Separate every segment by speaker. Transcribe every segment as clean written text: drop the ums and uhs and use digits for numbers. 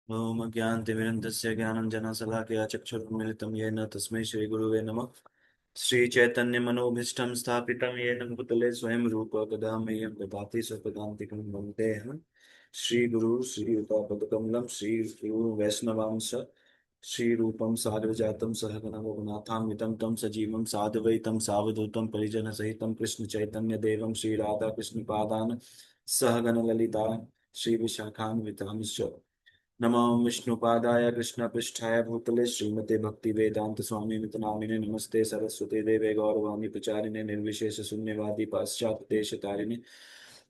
Speaker 1: ओम अज्ञानतिमिरन्दस्य ज्ञानञ्जनशलाकया चक्षुरुन्मिलितं येन तस्मै श्रीगुरुवे नमः। श्रीचैतन्यमनोभीष्टं स्थापितं येन भूतले स्वयं रूप कदा मह्यं ददाति स्वपदान्तिकं वन्देऽहं श्रीगुरु श्रीयुतापदकमलं श्रीगुरु वैष्णवांश श्रीरूपं साग्रजातं सहगणं रघुनाथान्वितं तं सजीवं साद्वैतं सावधूतं परिजनसहितं कृष्णचैतन्यदेवं श्रीराधाकृष्णपादान् सहगणललिता श्रीविशाखान्वितांश्च नमो विष्णुपादाय कृष्णपृष्ठाय भूतले श्रीमते भक्ति वेदांत स्वामी मितनामिने नमस्ते सरस्वती देवे गौरवाणी प्रचारिणे निर्विशेष शून्यवादी पाश्चात्य देश तारिणे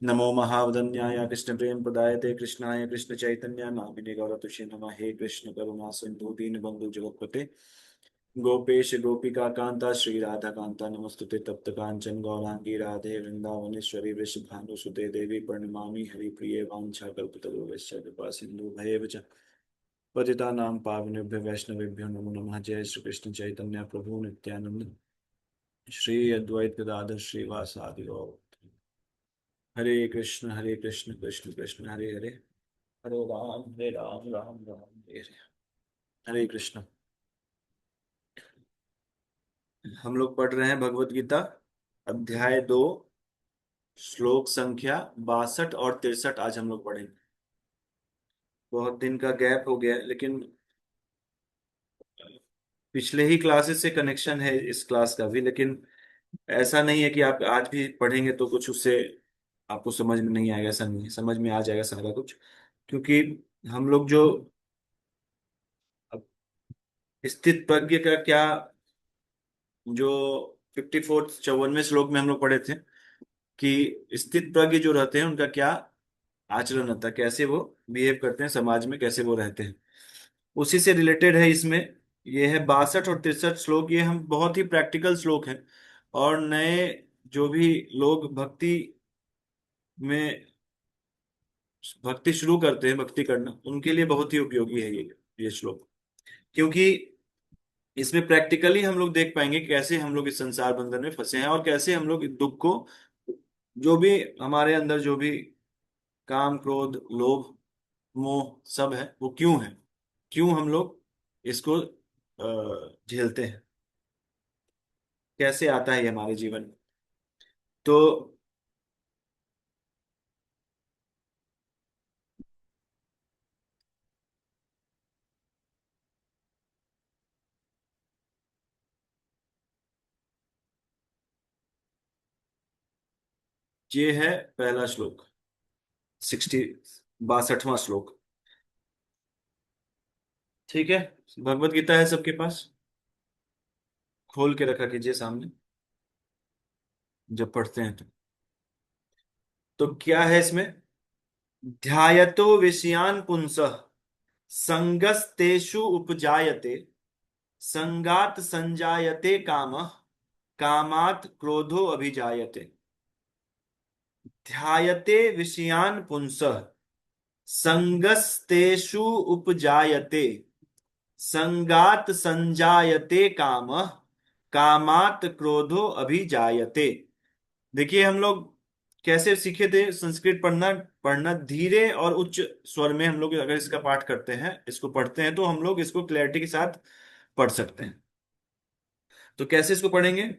Speaker 1: नमो महावदन्याय कृष्ण प्रेम प्रदायते कृष्णाय कृष्ण चैतन्य नामिने गौरतुषे नमः। हे कृष्ण करुणा सिंधु दीन बंधु जगतपते गोपेश गोपिका कांता श्री राधा कांता नमस्तुते तप्त कांचन गौरांगी राधे वृंदावनेश्वरी वृषभानुसुते देवी प्रणमामि हरिप्रिये वाञ्छाकल्पतरुभ्यश्च कृपा सिन्धु भयेव च पतितानां पावनेभ्यो वैष्णवेभ्यो नमो नमः। जय श्री कृष्ण चैतन्य प्रभु नित्यानंद श्री अद्वैत गदाधर श्रीवासादि गौर। हरे कृष्ण कृष्ण कृष्ण हरे हरे, हरे राम राम राम हरे हरे। हरे कृष्ण। हम लोग पढ़ रहे हैं भगवत गीता अध्याय 2, श्लोक संख्या 62 और 63 आज हम लोग पढ़ेंगे। बहुत दिन का गैप हो गया लेकिन पिछले ही क्लासेस से कनेक्शन है इस क्लास का भी, लेकिन ऐसा नहीं है कि आप आज भी पढ़ेंगे तो कुछ उससे आपको समझ में नहीं आएगा। ऐसा नहीं है, समझ में आ जाएगा सारा कुछ। क्योंकि हम लोग जो स्थित प्रज्ञ का क्या, जो 54 54वें श्लोक में हम लोग पढ़े थे कि स्थित प्रज्ञ जो रहते हैं उनका क्या आचरण होता है, कैसे वो बिहेव करते हैं समाज में, कैसे वो रहते हैं, उसी से रिलेटेड है इसमें। ये है 62 और 63 श्लोक। ये हम बहुत ही प्रैक्टिकल श्लोक हैं और नए जो भी लोग में भक्ति शुरू करते हैं, भक्ति करना उनके लिए बहुत ही उपयोगी है ये श्लोक। क्योंकि इसमें प्रैक्टिकली हम लोग देख पाएंगे कि कैसे हम लोग इस संसार बंधन में फंसे हैं और कैसे हम लोग इस दुख को, जो भी हमारे अंदर जो भी काम क्रोध लोभ मोह सब है वो क्यों है, क्यों हम लोग इसको झेलते हैं, कैसे आता है ये हमारे जीवन में। तो ये है पहला श्लोक, 62वां श्लोक। ठीक है, भगवत गीता है सबके पास, खोल के रखा कीजिए सामने जब पढ़ते हैं तो क्या है इसमें। ध्यायतो विषयान पुंसः संगस्तेषु उपजायते संगात संजायते कामः कामात् क्रोधो अभिजायते। ध्यायते विषयान पुंसः संगस्तेषु उपजायते संगात संजायते कामः कामात् क्रोधो अभिजायते। देखिए हम लोग कैसे सीखे थे संस्कृत पढ़ना। पढ़ना धीरे और उच्च स्वर में हम लोग अगर इसका पाठ करते हैं, इसको पढ़ते हैं तो हम लोग इसको क्लैरिटी के साथ पढ़ सकते हैं। तो कैसे इसको पढ़ेंगे।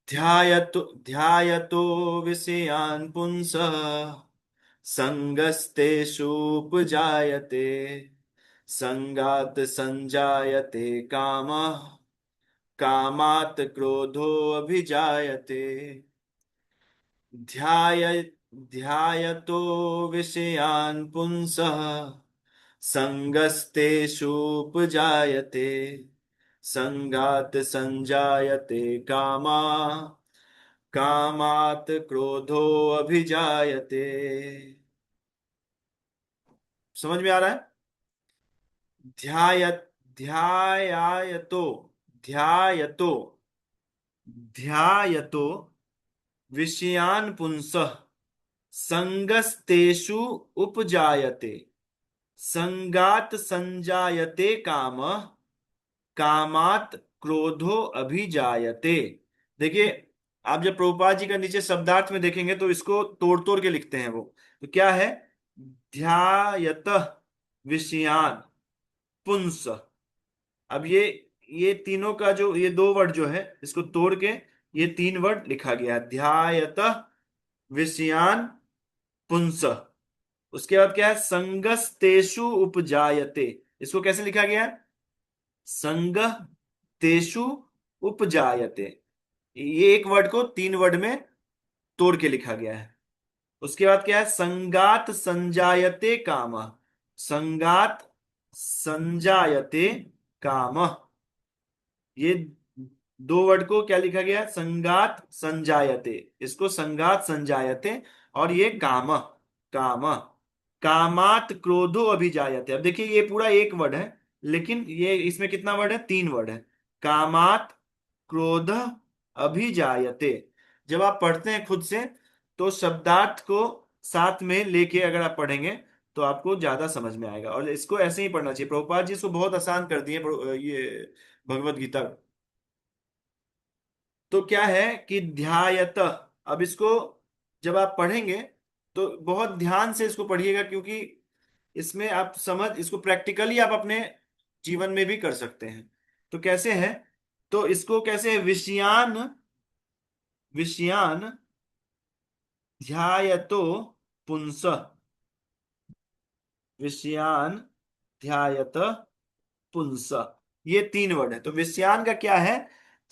Speaker 1: ध्यायतो विषयान् पुंसः संगस्तेषुपजायते संगात संजायते कामः कामात् क्रोधो अभिजायते। ध्याय ध्यायतो विषयान् पुंसः संगस्तेषुपजायते संगात संजायते कामा कामात् क्रोधो अभिजायते। समझ में आ रहा है। ध्याय ध्यायायतो ध्यायतो ध्यायतो विषयान् पुंसः संगस्तेषु उपजायते संगात संजायते कामः कामात् क्रोधो अभिजायते। देखिए आप जब प्रभुपाद जी का नीचे शब्दार्थ में देखेंगे तो इसको तोड़ तोड़ के लिखते हैं वो। तो क्या है। ध्यायत विषयान, पुंस। अब ये तीनों का जो ये दो वर्ड जो है इसको तोड़ के ये तीन वर्ड लिखा गया है, ध्यायत विषयान पुंस। उसके बाद क्या है, संगस्तेषु उपजायते। इसको कैसे लिखा गया है, संग तेषु उपजायते। ये एक वर्ड को तीन वर्ड में तोड़ के लिखा गया है। उसके बाद क्या है, संगात संजायते काम। संगात संजायते काम, ये दो वर्ड को क्या लिखा गया, संगात संजायते। इसको संगात संजायते, और ये काम, काम। कामात क्रोधो अभिजायते। अब देखिए ये पूरा एक वर्ड है, लेकिन ये इसमें कितना वर्ड है, तीन वर्ड है। कामात क्रोध अभिजायते। जब आप पढ़ते हैं खुद से तो शब्दार्थ को साथ में लेके अगर आप पढ़ेंगे तो आपको ज्यादा समझ में आएगा, और इसको ऐसे ही पढ़ना चाहिए। प्रभुपाद जी इसको बहुत आसान कर दिए ये भगवत गीता। तो क्या है कि ध्यायत, अब इसको जब आप पढ़ेंगे तो बहुत ध्यान से इसको पढ़िएगा, क्योंकि इसमें आप समझ, इसको प्रैक्टिकली आप अपने जीवन में भी कर सकते हैं। तो कैसे है, तो इसको कैसे है, विषयान, विषयान ध्यायतो पुंस, विषयान ध्यायत पुंस। ये तीन वर्ड है। तो विषयान का क्या है,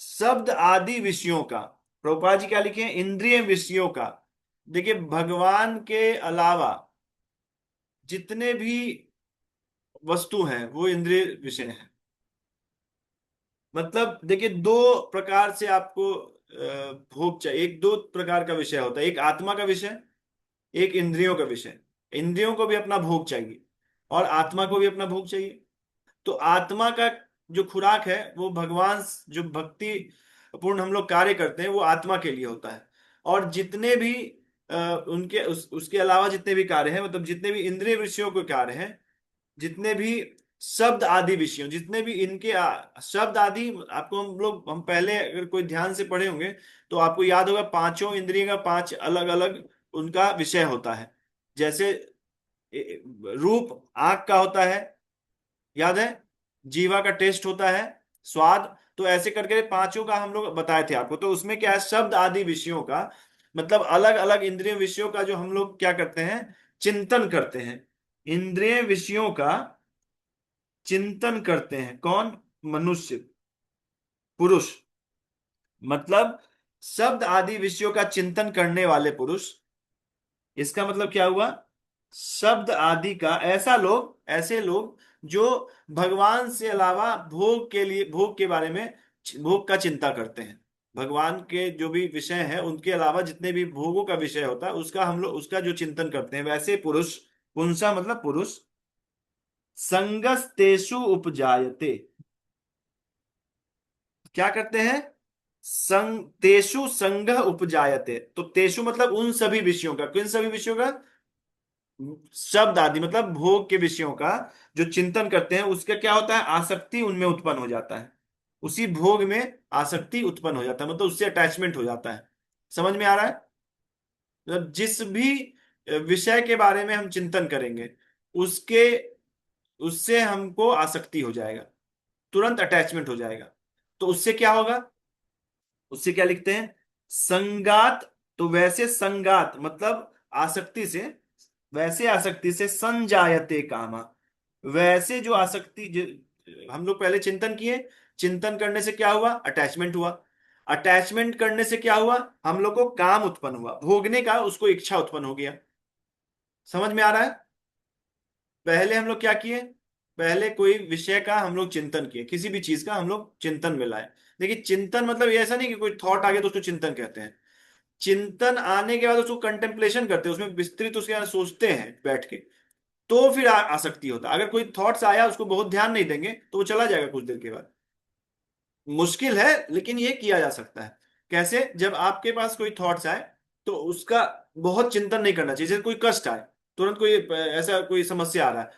Speaker 1: शब्द आदि विषयों का। प्रभुपाद जी क्या लिखे हैं, इंद्रिय विषयों का। देखिए भगवान के अलावा जितने भी वस्तु हैं वो इंद्रिय विषय हैं। मतलब देखिए दो प्रकार से आपको भोग चाहिए, एक दो प्रकार का विषय होता है, एक आत्मा का विषय, एक इंद्रियों का विषय। इंद्रियों को भी अपना भोग चाहिए और आत्मा को भी अपना भोग चाहिए। तो आत्मा का जो खुराक है वो भगवान, जो भक्ति पूर्ण हम लोग कार्य करते हैं वो आत्मा के लिए होता है। और जितने भी उनके उसके अलावा जितने भी कार्य हैं, मतलब जितने भी इंद्रिय विषयों के कार्य हैं, जितने भी शब्द आदि विषयों, जितने भी इनके शब्द आदि, आपको हम पहले अगर कोई ध्यान से पढ़े होंगे तो आपको याद होगा पांचों इंद्रिय का पांच अलग अलग उनका विषय होता है। जैसे रूप आंख का होता है, याद है, जीवा का टेस्ट होता है, स्वाद। तो ऐसे करके पांचों का हम लोग बताए थे आपको। तो उसमें क्या है, शब्द आदि विषयों का मतलब अलग अलग इंद्रिय विषयों का जो हम लोग क्या करते हैं, चिंतन करते हैं। इंद्रिय विषयों का चिंतन करते हैं कौन, मनुष्य, पुरुष। मतलब शब्द आदि विषयों का चिंतन करने वाले पुरुष। इसका मतलब क्या हुआ, शब्द आदि का ऐसा लोग, ऐसे लोग जो भगवान से अलावा भोग के लिए, भोग के बारे में, भोग का चिंता करते हैं। भगवान के जो भी विषय हैं उनके अलावा जितने भी भोगों का विषय होता है उसका हम लोग, उसका जो चिंतन करते हैं, वैसे पुरुष, पुंसा मतलब पुरुष, संगस्तेषु उपजायते। क्या करते हैं, संग तेषु संग उपजायते। तो तेषु मतलब उन सभी विषयों का, किन सभी विषयों का, शब्द आदि मतलब भोग के विषयों का जो चिंतन करते हैं उसका क्या होता है, आसक्ति उनमें उत्पन्न हो जाता है। उसी भोग में आसक्ति उत्पन्न हो जाता है, मतलब उससे अटैचमेंट हो जाता है। समझ में आ रहा है, मतलब जिस भी विषय के बारे में हम चिंतन करेंगे उसके, उससे हमको आसक्ति हो जाएगा, तुरंत अटैचमेंट हो जाएगा। तो उससे क्या होगा, उससे क्या लिखते हैं, संगात। तो वैसे संगात मतलब आसक्ति से, वैसे आसक्ति से संजायते कामा। वैसे जो आसक्ति हम लोग पहले चिंतन किए, चिंतन करने से क्या हुआ, अटैचमेंट हुआ। अटैचमेंट करने से क्या हुआ, हम लोग को काम उत्पन्न हुआ, भोगने का उसको इच्छा उत्पन्न हो गया। समझ में आ रहा है, पहले हम लोग क्या किए, पहले कोई विषय का हम लोग चिंतन किए, किसी भी चीज का हम लोग चिंतन में लाए। देखिए चिंतन मतलब ये ऐसा नहीं कि कोई थॉट आ गया तो उसको चिंतन कहते हैं। चिंतन आने के बाद उसको कंटेम्पलेशन करते हैं, उसमें विस्तृत उसके बाद सोचते हैं बैठ के, तो फिर आसक्ति होता है। अगर कोई थॉट्स आया उसको बहुत ध्यान नहीं देंगे तो वो चला जाएगा कुछ देर के बाद। मुश्किल है लेकिन ये किया जा सकता है। कैसे, जब आपके पास कोई थॉट्स आए तो उसका बहुत चिंतन नहीं करना चाहिए। जैसे कोई कष्ट आए, तुरंत कोई ऐसा कोई समस्या आ रहा है,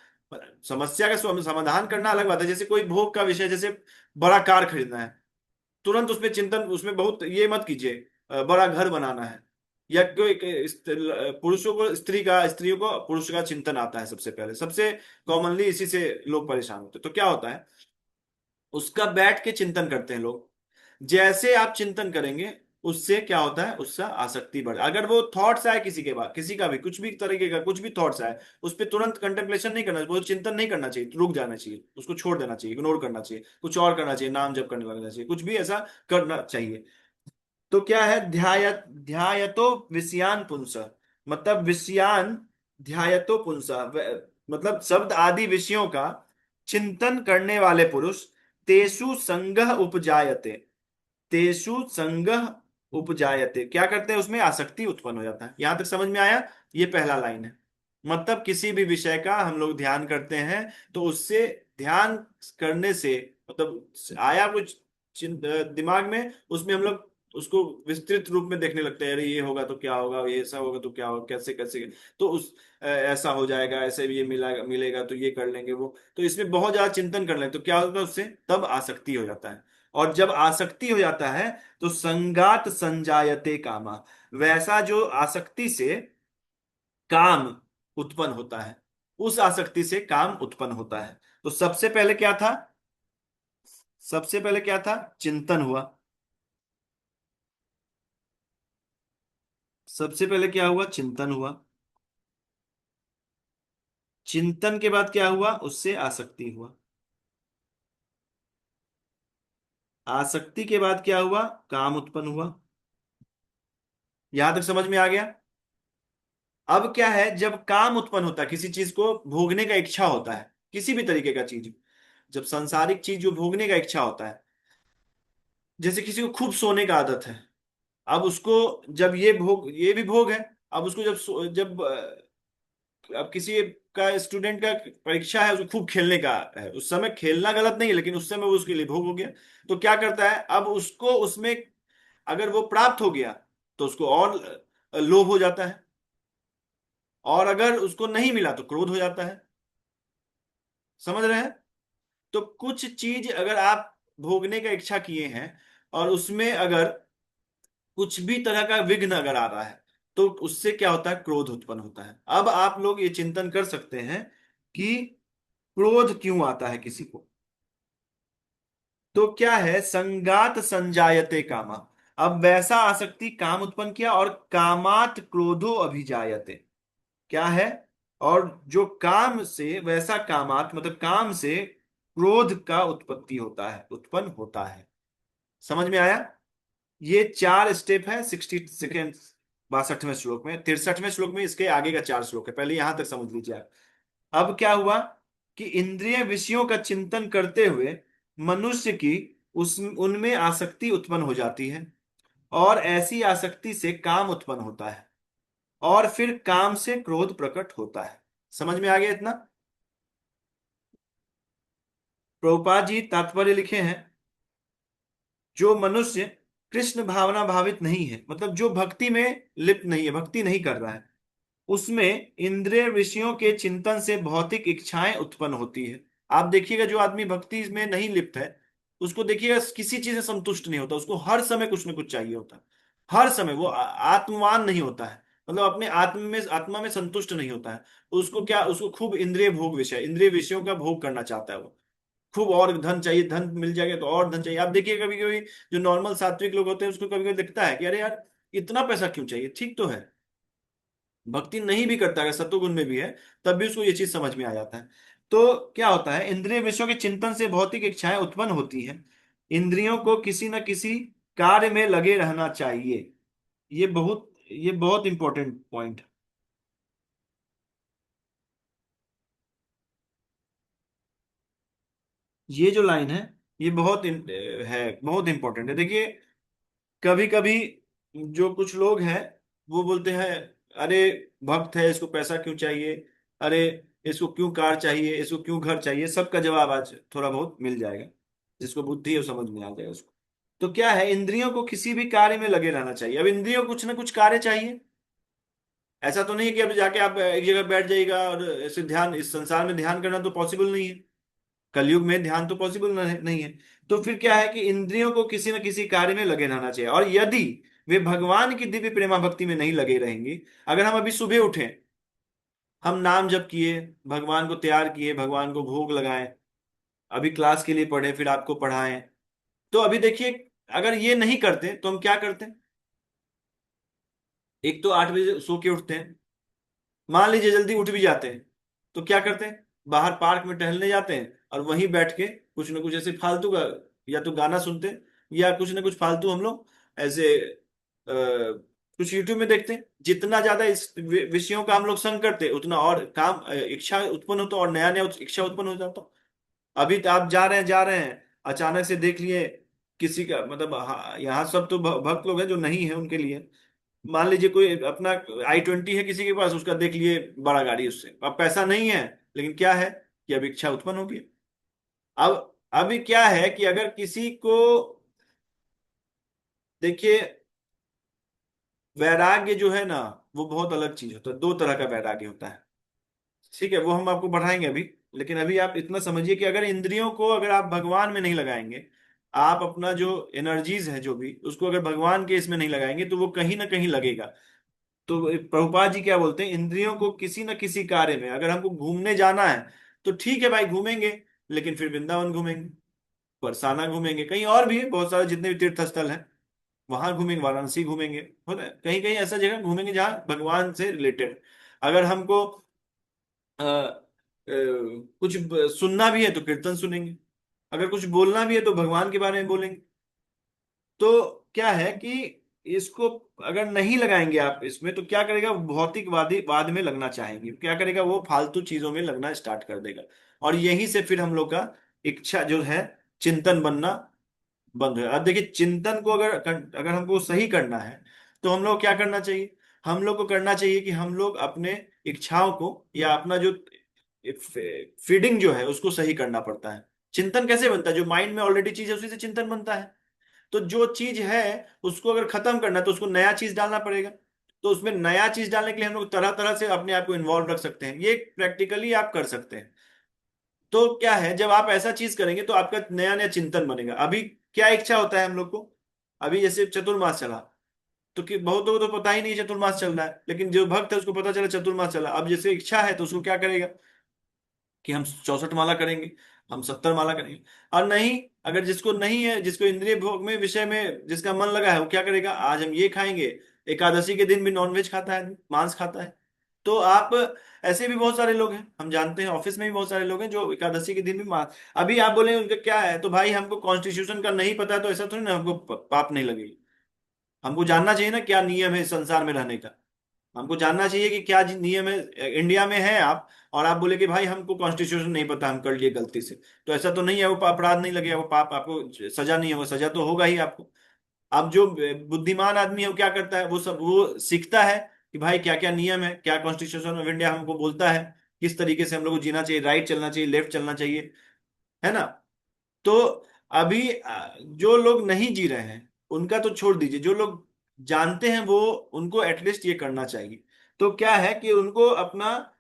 Speaker 1: समस्या का समाधान करना अलग बात है। जैसे कोई भोग का विषय, जैसे बड़ा कार खरीदना है, तुरंत उसमें चिंतन, उसमें बहुत ये मत कीजिए बड़ा घर बनाना है, या कोई पुरुषों को स्त्री का, स्त्रियों को पुरुष का चिंतन आता है सबसे पहले, सबसे कॉमनली इसी से लोग परेशान होते हैं। तो क्या होता है, उसका बैठ के चिंतन करते हैं लोग। जैसे आप चिंतन करेंगे, उससे क्या होता है, उससे आसक्ति बढ़, अगर वो थॉट्स आए किसी के बाद, किसी का भी कुछ भी तरीके का कुछ भी थॉट्स आए, उस पर तुरंत कंटेम्पलेशन नहीं करना, वो चिंतन नहीं करना चाहिए, रुक जाना चाहिए, उसको छोड़ देना चाहिए, इग्नोर करना चाहिए, कुछ और करना चाहिए, नाम जप करने लगना चाहिए, कुछ भी ऐसा करना चाहिए। तो क्या है, ध्यायतो विषयान पुंस, मतलब विषयान ध्यायतो पुंस, मतलब शब्द आदि विषयों का चिंतन करने वाले पुरुष, तेषु संगह उपजायते, तेषु संगह उपजायते, क्या करते हैं, उसमें आसक्ति उत्पन्न हो जाता है। यहां तक समझ में आया? ये पहला लाइन है। मतलब किसी भी विषय का हम लोग ध्यान करते हैं, तो उससे ध्यान करने से, मतलब आया कुछ दिमाग में, उसमें हम लोग उसको विस्तृत रूप में देखने लगते हैं, अरे ये होगा तो क्या होगा, ये ऐसा होगा तो क्या होगा, कैसे कैसे, तो उस ऐसा हो जाएगा, ऐसे भी ये मिलेगा मिलेगा तो ये कर लेंगे वो, तो इसमें बहुत ज्यादा चिंतन कर लेंगे, तो क्या होगा उससे, तब आसक्ति हो जाता है। और जब आसक्ति हो जाता है, तो संगात संजायते कामा, वैसा जो आसक्ति से काम उत्पन्न होता है, उस आसक्ति से काम उत्पन्न होता है। तो सबसे पहले क्या था, सबसे पहले क्या था, चिंतन हुआ। सबसे पहले क्या हुआ, चिंतन हुआ। चिंतन के बाद क्या हुआ, उससे आसक्ति हुआ। आसक्ति के बाद क्या हुआ, काम उत्पन्न हुआ। यहां तक समझ में आ गया? अब क्या है, जब काम उत्पन्न होता है, किसी चीज को भोगने का इच्छा होता है, किसी भी तरीके का चीज, जब सांसारिक चीज जो भोगने का इच्छा होता है, जैसे किसी को खूब सोने का आदत है, अब उसको, जब ये भोग, ये भी भोग है, अब उसको जब अब किसी का, स्टूडेंट का परीक्षा है, उसको खूब खेलने का है, उस समय खेलना गलत नहीं है, लेकिन उस समय वो उसके लिए भोग हो गया। तो क्या करता है, अब उसको उसमें अगर वो प्राप्त हो गया, तो उसको और लोभ हो जाता है, और अगर उसको नहीं मिला तो क्रोध हो जाता है। समझ रहे हैं? तो कुछ चीज अगर आप भोगने का इच्छा किए हैं, और उसमें अगर कुछ भी तरह का विघ्न अगर आ रहा है, तो उससे क्या होता है, क्रोध उत्पन्न होता है। अब आप लोग ये चिंतन कर सकते हैं कि क्रोध क्यों आता है किसी को। तो क्या है, संगात संजायते कामा, अब वैसा आसक्ति काम उत्पन्न किया, और कामात क्रोधो अभिजायते, क्या है, और जो काम से, वैसा कामात मतलब काम से क्रोध का उत्पत्ति होता है, उत्पन्न होता है। समझ में आया? ये चार स्टेप है 62 62वें श्लोक में, 63वें श्लोक में इसके आगे का चार श्लोक है, पहले यहां तक समझ लीजिए आप। अब क्या हुआ कि इंद्रिय विषयों का चिंतन करते हुए मनुष्य की उस उनमें आसक्ति उत्पन्न हो जाती है, और ऐसी आसक्ति से काम उत्पन्न होता है, और फिर काम से क्रोध प्रकट होता है। समझ में आ गया इतना? प्रभुपाद जी तात्पर्य लिखे हैं, जो मनुष्य कृष्ण भावना भावित नहीं है, मतलब जो भक्ति में लिप्त नहीं है, भक्ति नहीं कर रहा है, उसमें इंद्रिय विषयों के चिंतन से भौतिक इच्छाएं उत्पन्न होती है। आप देखिएगा, जो आदमी भक्ति में नहीं लिप्त है, उसको देखिएगा किसी चीज से संतुष्ट नहीं होता, उसको हर समय कुछ ना कुछ चाहिए होता है। हर समय वो आत्मवान नहीं होता है, मतलब अपने आत्मा में संतुष्ट नहीं होता है। उसको क्या, उसको खूब इंद्रिय भोग विषय, इंद्रिय विषयों का भोग करना चाहता है वो, खूब और धन चाहिए, धन मिल जाएगा तो और धन चाहिए। आप देखिए कभी कभी जो नॉर्मल सात्विक लोग होते हैं, उसको कभी कभी दिखता है कि अरे यार, इतना पैसा क्यों चाहिए, ठीक तो है, भक्ति नहीं भी करता, अगर सत्वगुण में भी है, तब भी उसको ये चीज समझ में आ जाता है। तो क्या होता है, इंद्रिय विषयों के चिंतन से भौतिक इच्छाएं उत्पन्न होती हैं। इंद्रियों को किसी न किसी कार्य में लगे रहना चाहिए। ये बहुत इंपॉर्टेंट पॉइंट। ये जो लाइन है, ये है, बहुत इंपॉर्टेंट है। देखिए, कभी कभी जो कुछ लोग हैं, वो बोलते हैं, अरे भक्त है, इसको पैसा क्यों चाहिए, अरे इसको क्यों कार चाहिए, इसको क्यों घर चाहिए, सबका जवाब आज थोड़ा बहुत मिल जाएगा, जिसको बुद्धि है वो समझ में आ जाएगा उसको। तो क्या है, इंद्रियों को किसी भी कार्य में लगे रहना चाहिए। अब इंद्रियों को कुछ ना कुछ कार्य चाहिए, ऐसा तो नहीं है कि अब जाके आप एक जगह बैठ जाइएगा और ऐसे ध्यान, इस संसार में ध्यान करना तो पॉसिबल नहीं है, कलयुग में ध्यान तो पॉसिबल नहीं है। तो फिर क्या है कि इंद्रियों को किसी न किसी कार्य में लगे रहना चाहिए, और यदि वे भगवान की दिव्य प्रेमा भक्ति में नहीं लगे रहेंगे। अगर हम अभी सुबह उठे, हम नाम जप किए, भगवान को तैयार किए, भगवान को भोग लगाएं, अभी क्लास के लिए पढ़े, फिर आपको पढ़ाएं, तो अभी देखिए, अगर ये नहीं करते तो हम क्या करते हैं? एक तो 8 बजे सो के उठते हैं, मान लीजिए जल्दी उठ भी जाते हैं, तो क्या करते हैं? बाहर पार्क में टहलने जाते हैं और वहीं बैठ के कुछ ना कुछ ऐसे फालतू का, या तो गाना सुनते हैं, या कुछ ना कुछ फालतू हम लोग ऐसे कुछ यूट्यूब में देखते हैं। जितना ज्यादा इस विषयों का हम लोग संग करते हैं, उतना और काम इच्छा उत्पन्न होता, और नया नया इच्छा उत्पन्न हो जाता। अभी तो आप जा रहे हैं, अचानक से देख लिए किसी का, मतलब हाँ, यहाँ सब तो भक्त लोग हैं, जो नहीं है उनके लिए, मान लीजिए कोई अपना I-20 है किसी के पास, उसका देख लिए बड़ा गाड़ी, उससे अब पैसा नहीं है, लेकिन क्या है कि अब इच्छा उत्पन्न होगी। अब अभी क्या है कि अगर किसी को, देखिए, वैराग्य जो है ना, वो बहुत अलग चीज होता है। दो तरह का वैराग्य होता है, ठीक है, वो हम आपको बढ़ाएंगे अभी। लेकिन अभी आप इतना समझिए कि अगर इंद्रियों को अगर आप भगवान में नहीं लगाएंगे, आप अपना जो एनर्जीज है जो भी, उसको अगर भगवान के इसमें नहीं लगाएंगे, तो वो कहीं ना कहीं लगेगा। तो प्रभुपाद जी क्या बोलते हैं, इंद्रियों को किसी न किसी कार्य में, अगर हमको घूमने जाना है तो ठीक है भाई, घूमेंगे, लेकिन फिर वृंदावन घूमेंगे, बरसाना घूमेंगे, कहीं और भी बहुत सारे जितने भी तीर्थ स्थल हैं वहां घूमेंगे, वाराणसी घूमेंगे, होता है कहीं कहीं ऐसा जगह घूमेंगे जहाँ भगवान से रिलेटेड। अगर हमको कुछ सुनना भी है तो कीर्तन सुनेंगे, अगर कुछ बोलना भी है तो भगवान के बारे में बोलेंगे। तो क्या है कि इसको अगर नहीं लगाएंगे आप इसमें, तो क्या करेगा, वो भौतिकवादी वाद में लगना चाहेंगे, क्या करेगा, वो फालतू चीजों में लगना स्टार्ट कर देगा। और यहीं से फिर हम लोग का इच्छा जो है, चिंतन बनना बंद है। अब देखिए, चिंतन को अगर अगर हमको सही करना है, तो हम लोग क्या करना चाहिए? हम लोग को करना चाहिए कि हम लोग अपने इच्छाओं को, या अपना जो फीडिंग जो है उसको सही करना पड़ता है। चिंतन कैसे बनता है? जो माइंड में ऑलरेडी चीज है उसी से चिंतन बनता है। तो जो चीज है उसको अगर खत्म करना है, तो उसको नया चीज डालना पड़ेगा। तो उसमें नया चीज डालने के लिए हम लोग तरह तरह से अपने आप को इन्वॉल्व रख सकते हैं, ये प्रैक्टिकली आप कर सकते हैं। तो क्या है, जब आप ऐसा चीज करेंगे तो आपका नया नया चिंतन बनेगा। अभी क्या इच्छा होता है हम लोग को? अभी जैसे चतुर्मास चला, तो कि बहुत लोगों को तो पता ही नहीं चतुर्मास चल रहा है, लेकिन जो भक्त है उसको पता चला चतुर्मास चला। अब जैसे इच्छा है तो उसको क्या करेगा कि हम 64 माला करेंगे, हम 70 माला करेंगे। और नहीं, अगर जिसको नहीं है, जिसको इंद्रिय भोग में विषय में जिसका मन लगा है, वो क्या करेगा, आज हम ये खाएंगे। एकादशी के दिन भी नॉनवेज खाता है, मांस खाता है। तो आप, ऐसे भी बहुत सारे लोग हैं, हम जानते हैं, ऑफिस में भी बहुत सारे लोग हैं जो एकादशी के दिन भी मांस। अभी आप बोलेंगे उनका क्या है, तो भाई हमको कॉन्स्टिट्यूशन का नहीं पता है, तो ऐसा थोड़ी ना हमको पाप नहीं लगेगी। हमको जानना चाहिए ना क्या नियम है इस संसार में रहने का। हमको जानना चाहिए कि क्या नियम है। इंडिया में है आप, और आप बोले कि भाई हमको कॉन्स्टिट्यूशन नहीं पता, हम कर लिए गलती से, तो ऐसा तो नहीं है, वो अपराध नहीं लगेगा, वो पाप, आपको सजा नहीं होगा, सजा तो होगा ही आपको। अब जो बुद्धिमान आदमी है वो क्या करता है, वो सब वो सीखता है कि भाई क्या क्या नियम है, क्या कॉन्स्टिट्यूशन ऑफ इंडिया हमको बोलता है, किस तरीके से हम लोग को जीना चाहिए, राइट चलना चाहिए, लेफ्ट चलना चाहिए, है ना। तो अभी जो लोग नहीं जी रहे हैं उनका तो छोड़ दीजिए, जो लोग जानते हैं वो, उनको एटलीस्ट ये करना चाहिए। तो क्या है कि उनको अपना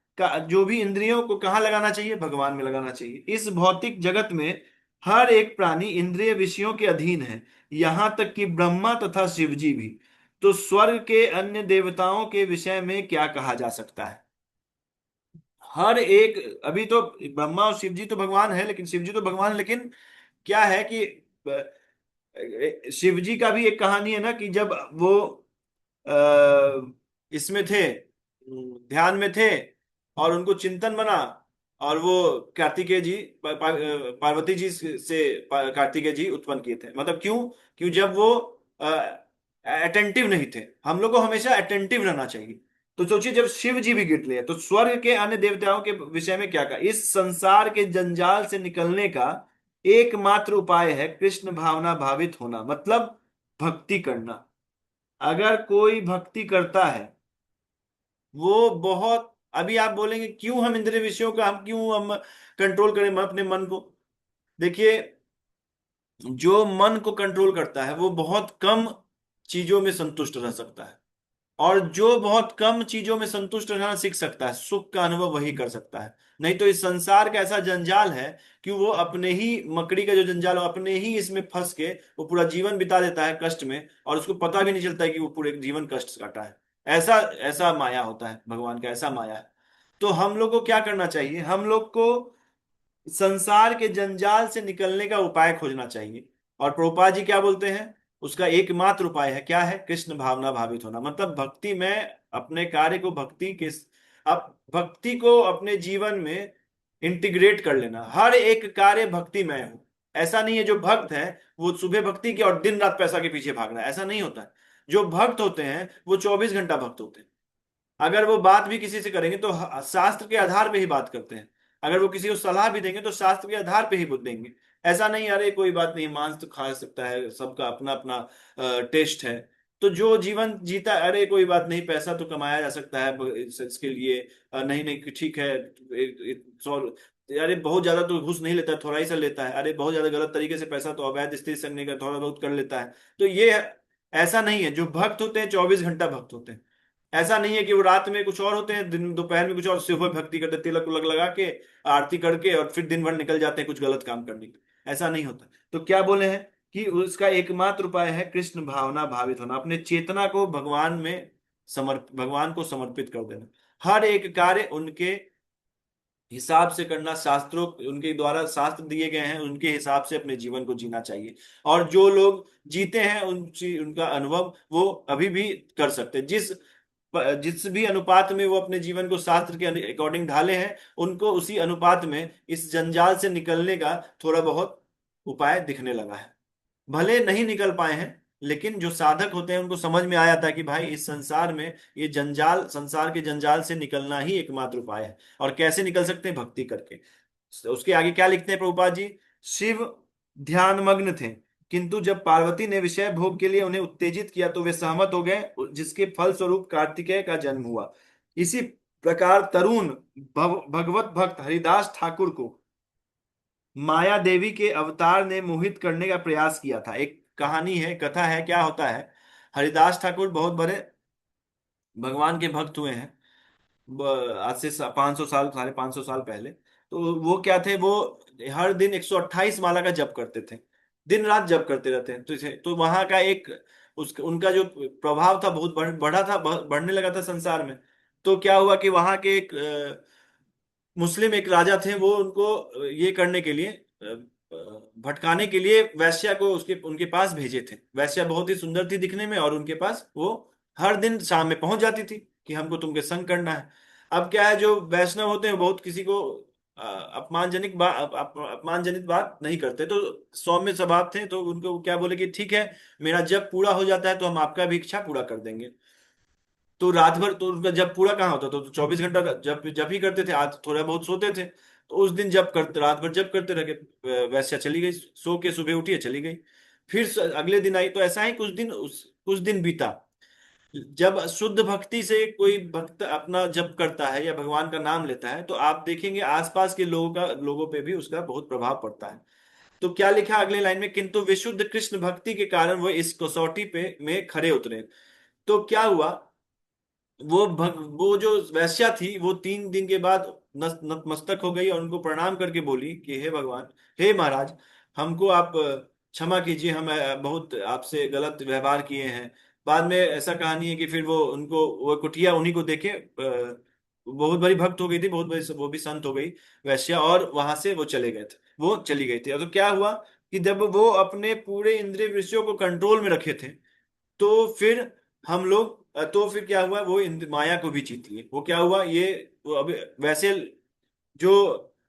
Speaker 1: जो भी इंद्रियों को कहाँ लगाना चाहिए, भगवान में लगाना चाहिए। इस भौतिक जगत में हर एक प्राणी इंद्रिय विषयों के अधीन है, यहां तक कि ब्रह्मा तथा शिव जी भी। तो स्वर्ग के अन्य देवताओं के विषय में क्या कहा जा सकता है? हर एक, अभी तो ब्रह्मा और शिव जी तो भगवान है, लेकिन शिव जी तो भगवान है, लेकिन क्या है कि शिव जी का भी एक कहानी है ना, कि जब वो इसमें थे, ध्यान में थे, और उनको चिंतन बना, और वो कार्तिकेय जी, पार्वती जी से कार्तिकेय जी उत्पन्न किए थे। मतलब क्यों? क्यों, जब वो अटेंटिव नहीं थे। हम लोग को हमेशा अटेंटिव रहना चाहिए। तो सोचिए, जब शिव जी भी गिर लिए, तो स्वर्ग के अन्य देवताओं के विषय में क्या कहा? इस संसार के जंजाल से निकलने का एकमात्र उपाय है कृष्ण भावना भावित होना, मतलब भक्ति करना। अगर कोई भक्ति करता है, वो बहुत, अभी आप बोलेंगे क्यों हम इंद्रिय विषयों का, हम क्यों हम कंट्रोल करें अपने मन को? देखिए, जो मन को कंट्रोल करता है वो बहुत कम चीजों में संतुष्ट रह सकता है। और जो बहुत कम चीजों में संतुष्ट रहना सीख सकता है, सुख का अनुभव वही कर सकता है। नहीं तो इस संसार का ऐसा जंजाल है कि वो अपने ही, मकड़ी का जो जंजाल है, अपने ही इसमें फंस के वो पूरा जीवन बिता देता है कष्ट में, और उसको पता भी नहीं चलता है कि वो पूरे जीवन कष्ट से काटा है। ऐसा ऐसा माया होता है, भगवान का ऐसा माया है। तो हम लोग को क्या करना चाहिए, हम लोग को संसार के जंजाल से निकलने का उपाय खोजना चाहिए। और प्रभुपाद जी क्या बोलते हैं, उसका एकमात्र उपाय है, क्या है, कृष्ण भावना भावित होना। मतलब भक्ति में अपने कार्य को, भक्ति के, अब भक्ति को अपने जीवन में इंटीग्रेट कर लेना, हर एक कार्य भक्तिमय हो। ऐसा नहीं है जो भक्त है वो सुबह भक्ति की और दिन रात पैसा के पीछे भाग रहा है, ऐसा नहीं होता है। जो भक्त होते हैं वो 24 घंटा भक्त होते हैं। अगर वो बात भी किसी से करेंगे तो शास्त्र के आधार पे ही बात करते हैं। अगर वो किसी को सलाह भी देंगे तो शास्त्र के आधार पे ही देंगे। ऐसा नहीं अरे कोई बात नहीं, मांस तो खा सकता है, सबका अपना अपना टेस्ट है। तो जो जीवन जीता है, अरे कोई बात नहीं, पैसा तो कमाया जा सकता है इसके लिए, नहीं नहीं ठीक है, अरे बहुत ज्यादा तो घूस नहीं लेता है, थोड़ा ही सा लेता है, अरे बहुत ज्यादा गलत तरीके से पैसा तो अवैध स्थिति संग नहीं कर, थोड़ा बहुत कर लेता है। तो ये ऐसा नहीं है। जो भक्त होते हैं 24 घंटा भक्त होते हैं। ऐसा नहीं है कि वो रात में कुछ और होते हैं, दिन दोपहर में कुछ और, सुबह भक्ति करते, तिलक उलक लगा के आरती करके और फिर दिन भर निकल जाते हैं कुछ गलत काम करने के लिए। ऐसा नहीं होता। तो क्या बोले हैं कि उसका एकमात्र उपाय है कृष्ण भावना भावित होना, अपने चेतना को भगवान को समर्पित कर देना। हर एक कार्य उनके हिसाब से करना, शास्त्रों उनके द्वारा शास्त्र दिए गए हैं उनके हिसाब से अपने जीवन को जीना चाहिए। और जो लोग जीते हैं उनका अनुभव वो अभी भी कर सकते हैं। जिस भी अनुपात में वो अपने जीवन को शास्त्र के अकॉर्डिंग ढाले हैं, उनको उसी अनुपात में इस जंजाल से निकलने का थोड़ा बहुत उपाय दिखने लगा है। भले नहीं निकल पाए हैं, लेकिन जो साधक होते हैं उनको समझ में आ जाता है कि भाई इस संसार में ये जंजाल, संसार के जंजाल से निकलना ही एकमात्र उपाय है। और कैसे निकल सकते हैं, भक्ति करके। उसके आगे क्या लिखते हैं प्रभुपाद जी, शिव ध्यान मग्न थे, किंतु जब पार्वती ने विषय भोग के लिए उन्हें उत्तेजित किया तो वे सहमत हो गए, जिसके फल स्वरूप कार्तिकेय का जन्म हुआ। इसी प्रकार तरुण भगवत भक्त हरिदास ठाकुर को माया देवी के अवतार ने मोहित करने का प्रयास किया था। एक कहानी है, कथा है, क्या होता है, हरिदास ठाकुर बहुत बड़े भगवान के भक्त हुए हैं। आज से 500 साल, 550 साल पहले। तो वो क्या थे, वो हर दिन 128 माला का जप करते थे, दिन रात जप करते रहते हैं। तो वहां का एक उनका जो प्रभाव था बहुत बढ़ा था, बढ़ने लगा था संसार में। तो क्या हुआ कि वहां के एक मुस्लिम एक राजा थे, वो उनको ये करने के लिए, भटकाने के लिए वैश्या को उसके उनके पास भेजे थे। वैश्या बहुत ही सुंदर थी दिखने में, और उनके पास वो हर दिन शाम में पहुंच जाती थी कि हमको तुमके संग करना है। अब क्या है, जो वैष्णव होते हैं बहुत किसी को अपमानजनित बात नहीं करते, तो सौम्य स्वभाव थे। तो उनको क्या बोले कि ठीक है, मेरा जब पूरा हो जाता है तो हम आपका भी इच्छा पूरा कर देंगे। तो रात भर तो उनका जब पूरा कहाँ होता, तो 24 घंटा का जब जब ही करते थे, आज थोड़ा बहुत सोते थे। तो उस दिन जब करते, रात भर जब करते रहे, वैश्या चली गई, सो के सुबह उठी है चली गई। फिर अगले दिन आई। तो ऐसा ही कुछ दिन बीता। जब शुद्ध भक्ति से कोई भक्त अपना जप करता है या भगवान का नाम लेता है, तो आप देखेंगे आसपास के लोगों पे भी उसका बहुत प्रभाव पड़ता है। तो क्या लिखा अगले लाइन में, किंतु विशुद्ध कृष्ण भक्ति के कारण वो इस कसौटी पे में खरे उतरे। तो क्या हुआ, वो जो वैश्या थी वो 3 दिन के बाद नतमस्तक हो गई और उनको प्रणाम करके बोली कि हे भगवान, हे महाराज, हमको आप क्षमा कीजिए, हम बहुत आपसे गलत व्यवहार किए हैं। बाद में ऐसा कहानी है कि फिर वो कुटिया उन्हीं को देखे, बहुत बड़ी भक्त हो गई थी, बहुत बड़ी, वो भी संत हो गई वैश्या, और वहां से वो चले गए थे, वो चली गई थी। तो क्या हुआ कि जब वो अपने पूरे इंद्रिय विषयों को कंट्रोल में रखे थे, तो फिर हम लोग तो फिर क्या हुआ, वो माया को भी जीत लिए। वो क्या हुआ, ये वो अब वैसे जो